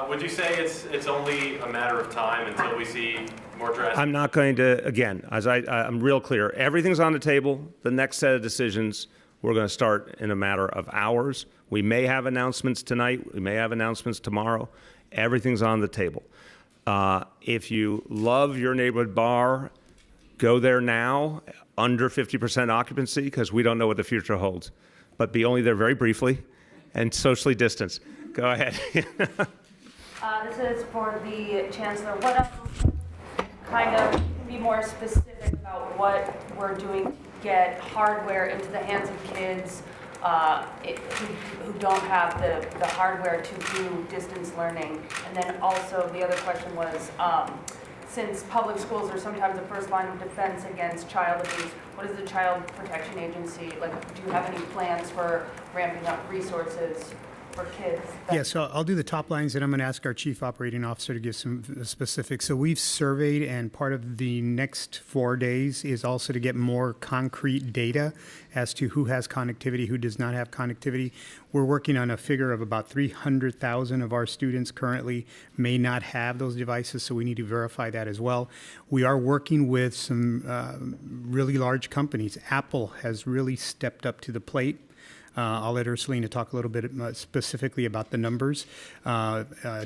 Would you say it's only a matter of time until we see more drastic? I'm not going to, again, as I'm real clear, everything's on the table. The next set of decisions, we're going to start in a matter of hours. We may have announcements tonight. We may have announcements tomorrow. Everything's on the table. If you love your neighborhood bar, go there now, under 50% occupancy, because we don't know what the future holds. But be only there very briefly and socially distance. Go ahead. This is for the Chancellor. What else kind of be more specific about what we're doing to get hardware into the hands of kids who don't have the hardware to do distance learning? And then also the other question was, since public schools are sometimes the first line of defense against child abuse, what is the Child Protection Agency, like, do you have any plans for ramping up resources for kids? Yeah, so I'll do the top lines, and I'm going to ask our Chief Operating Officer to give some specifics. So we've surveyed, and part of the next 4 days is also to get more concrete data as to who has connectivity, who does not have connectivity. We're working on a figure of about 300,000 of our students currently may not have those devices, so we need to verify that as well. We are working with some really large companies. Apple has really stepped up to the plate. I'll let Ursulina talk a little bit specifically about the numbers.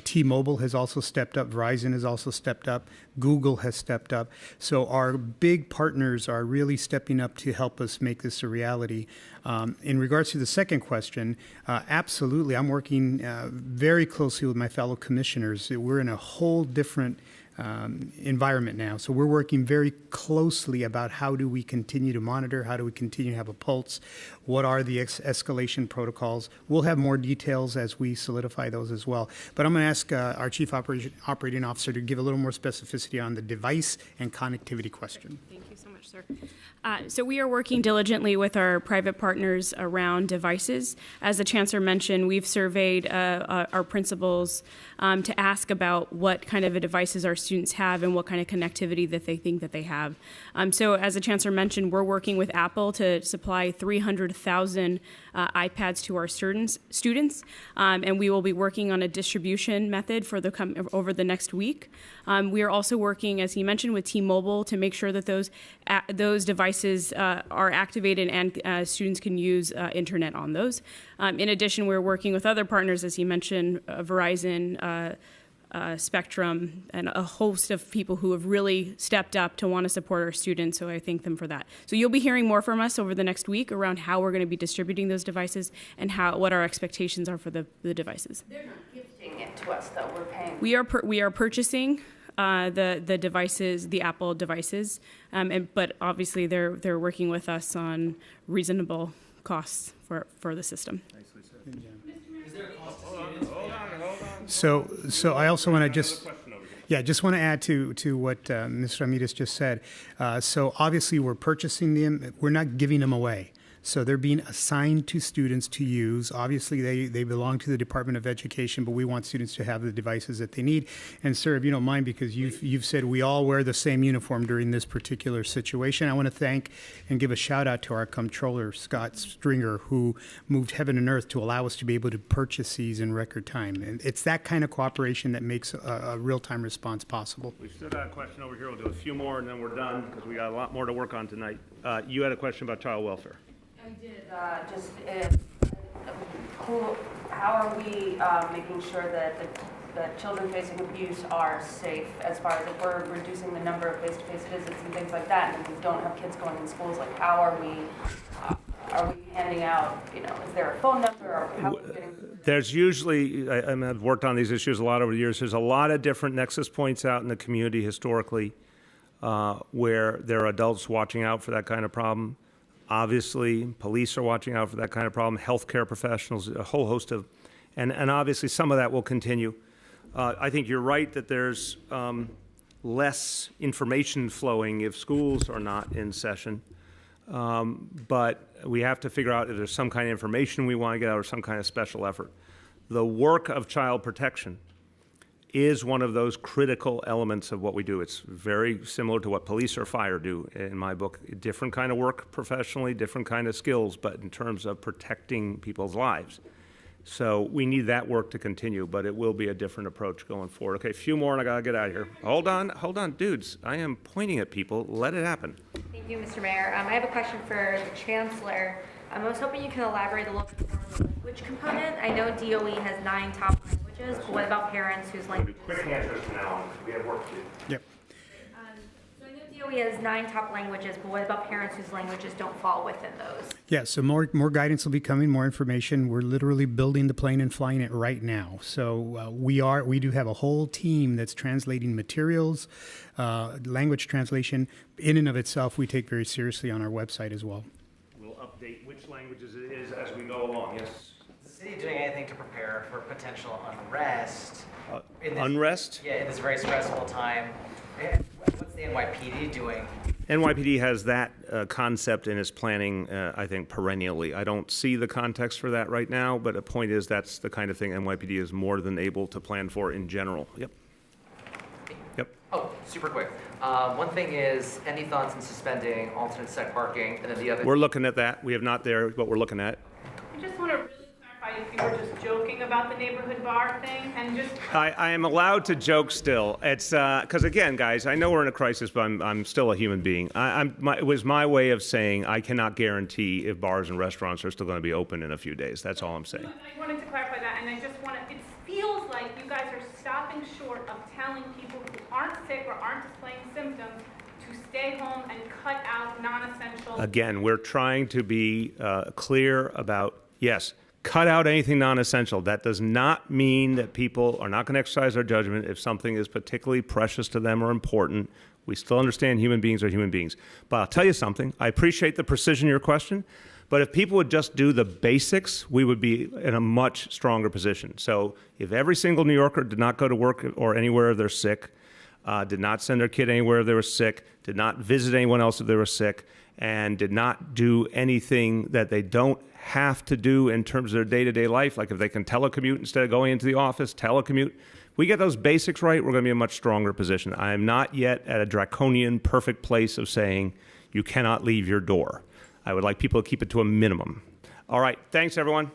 T-Mobile has also stepped up. Verizon has also stepped up. Google has stepped up. So our big partners are really stepping up to help us make this a reality. In regards to the second question, absolutely. I'm working very closely with my fellow commissioners. We're in a whole different environment now. So we're working very closely about how do we continue to monitor, how do we continue to have a pulse, what are the escalation protocols. We'll have more details as we solidify those as well. But I'm going to ask our Chief Operating Officer to give a little more specificity on the device and connectivity question. Thank you so much, sir. So we are working diligently with our private partners around devices. As the Chancellor mentioned, we've surveyed our principals to ask about what kind of devices our students have and what kind of connectivity that they think that they have. So as the Chancellor mentioned, we're working with Apple to supply 300,000 iPads to our students, and we will be working on a distribution method for over the next week. We are also working, as he mentioned, with T-Mobile to make sure that those devices are activated and students can use internet on those. In addition, we're working with other partners, as he mentioned, Verizon, Spectrum, and a host of people who have really stepped up to want to support our students, so I thank them for that. So you'll be hearing more from us over the next week around how we're going to be distributing those devices and what our expectations are for the devices. They're not gifting it to us, though. We're paying. We are purchasing the devices, the Apple devices, but obviously they're working with us on reasonable costs for the system. So I also want to just want to add to what Ms. Ramirez just said. So obviously we're purchasing them. We're not giving them away. So they're being assigned to students to use. Obviously, they belong to the Department of Education, but we want students to have the devices that they need. And sir, if you don't mind, because you've said we all wear the same uniform during this particular situation, I want to thank and give a shout out to our comptroller, Scott Stringer, who moved heaven and earth to allow us to be able to purchase these in record time. And it's that kind of cooperation that makes a real-time response possible. We still got a question over here. We'll do a few more, and then we're done, because we got a lot more to work on tonight. You had a question about child welfare. I did. How are we making sure that the children facing abuse are safe, as far as if we're reducing the number of face-to-face visits and things like that, and if we don't have kids going in schools, like how are we handing out, is there a phone number, or how are we getting... There's usually, I've worked on these issues a lot over the years, there's a lot of different nexus points out in the community historically where there are adults watching out for that kind of problem. Obviously, police are watching out for that kind of problem, healthcare professionals, a whole host of, and obviously some of that will continue. I think you're right that there's less information flowing if schools are not in session, but we have to figure out if there's some kind of information we want to get out or some kind of special effort. The work of child protection is one of those critical elements of what we do. It's very similar to what police or fire do in my book. Different kind of work professionally, different kind of skills, but in terms of protecting people's lives. So we need that work to continue, but it will be a different approach going forward. Okay, a few more and I gotta get out of here. Hold on, dudes. I am pointing at people. Let it happen. Thank you, Mr. Mayor. I have a question for the Chancellor. I was hoping you can elaborate a little bit more on the language component. I know DOE has 9 top language Just what about parents whose language? Quick answers now. We have work to do. Yep. So I know DOE has 9 top languages, but what about parents whose languages don't fall within those? Yeah, so more guidance will be coming, more information. We're literally building the plane and flying it right now. So we do have a whole team that's translating materials, language translation. In and of itself, we take very seriously on our website as well. We'll update which languages it is as we go along. Yes. Is the city doing anything to prepare for potential unrest? Unrest? Yeah, in this very stressful time. And what's the NYPD doing? NYPD has that concept in its planning, I think, perennially. I don't see the context for that right now, but the point is that's the kind of thing NYPD is more than able to plan for in general. Yep. Yep. Oh, super quick. One thing is, any thoughts on suspending alternate site parking? And then the other. We're looking at that. We have not there, but we're looking at it. I just want to really clarify if you were just joking about the neighborhood bar thing and just. I am allowed to joke still. It's because again, guys, I know we're in a crisis, but I'm still a human being. It was my way of saying I cannot guarantee if bars and restaurants are still going to be open in a few days. That's all I'm saying. I wanted to clarify that, and I just want to. It feels like you guys are stopping short of telling people who aren't sick or aren't displaying symptoms to stay home and cut out non-essential. Again, we're trying to be clear about yes. Cut out anything non-essential. That does not mean that people are not going to exercise their judgment if something is particularly precious to them or important. We still understand human beings are human beings. But I'll tell you something. I appreciate the precision of your question. But if people would just do the basics, we would be in a much stronger position. So if every single New Yorker did not go to work or anywhere if they're sick, did not send their kid anywhere if they were sick, did not visit anyone else if they were sick, and did not do anything that they don't have to do in terms of their day-to-day life, like if they can telecommute instead of going into the office, telecommute. We get those basics right, we're going to be in a much stronger position. I am not yet at a draconian, perfect place of saying you cannot leave your door. I would like people to keep it to a minimum. All right, thanks, everyone.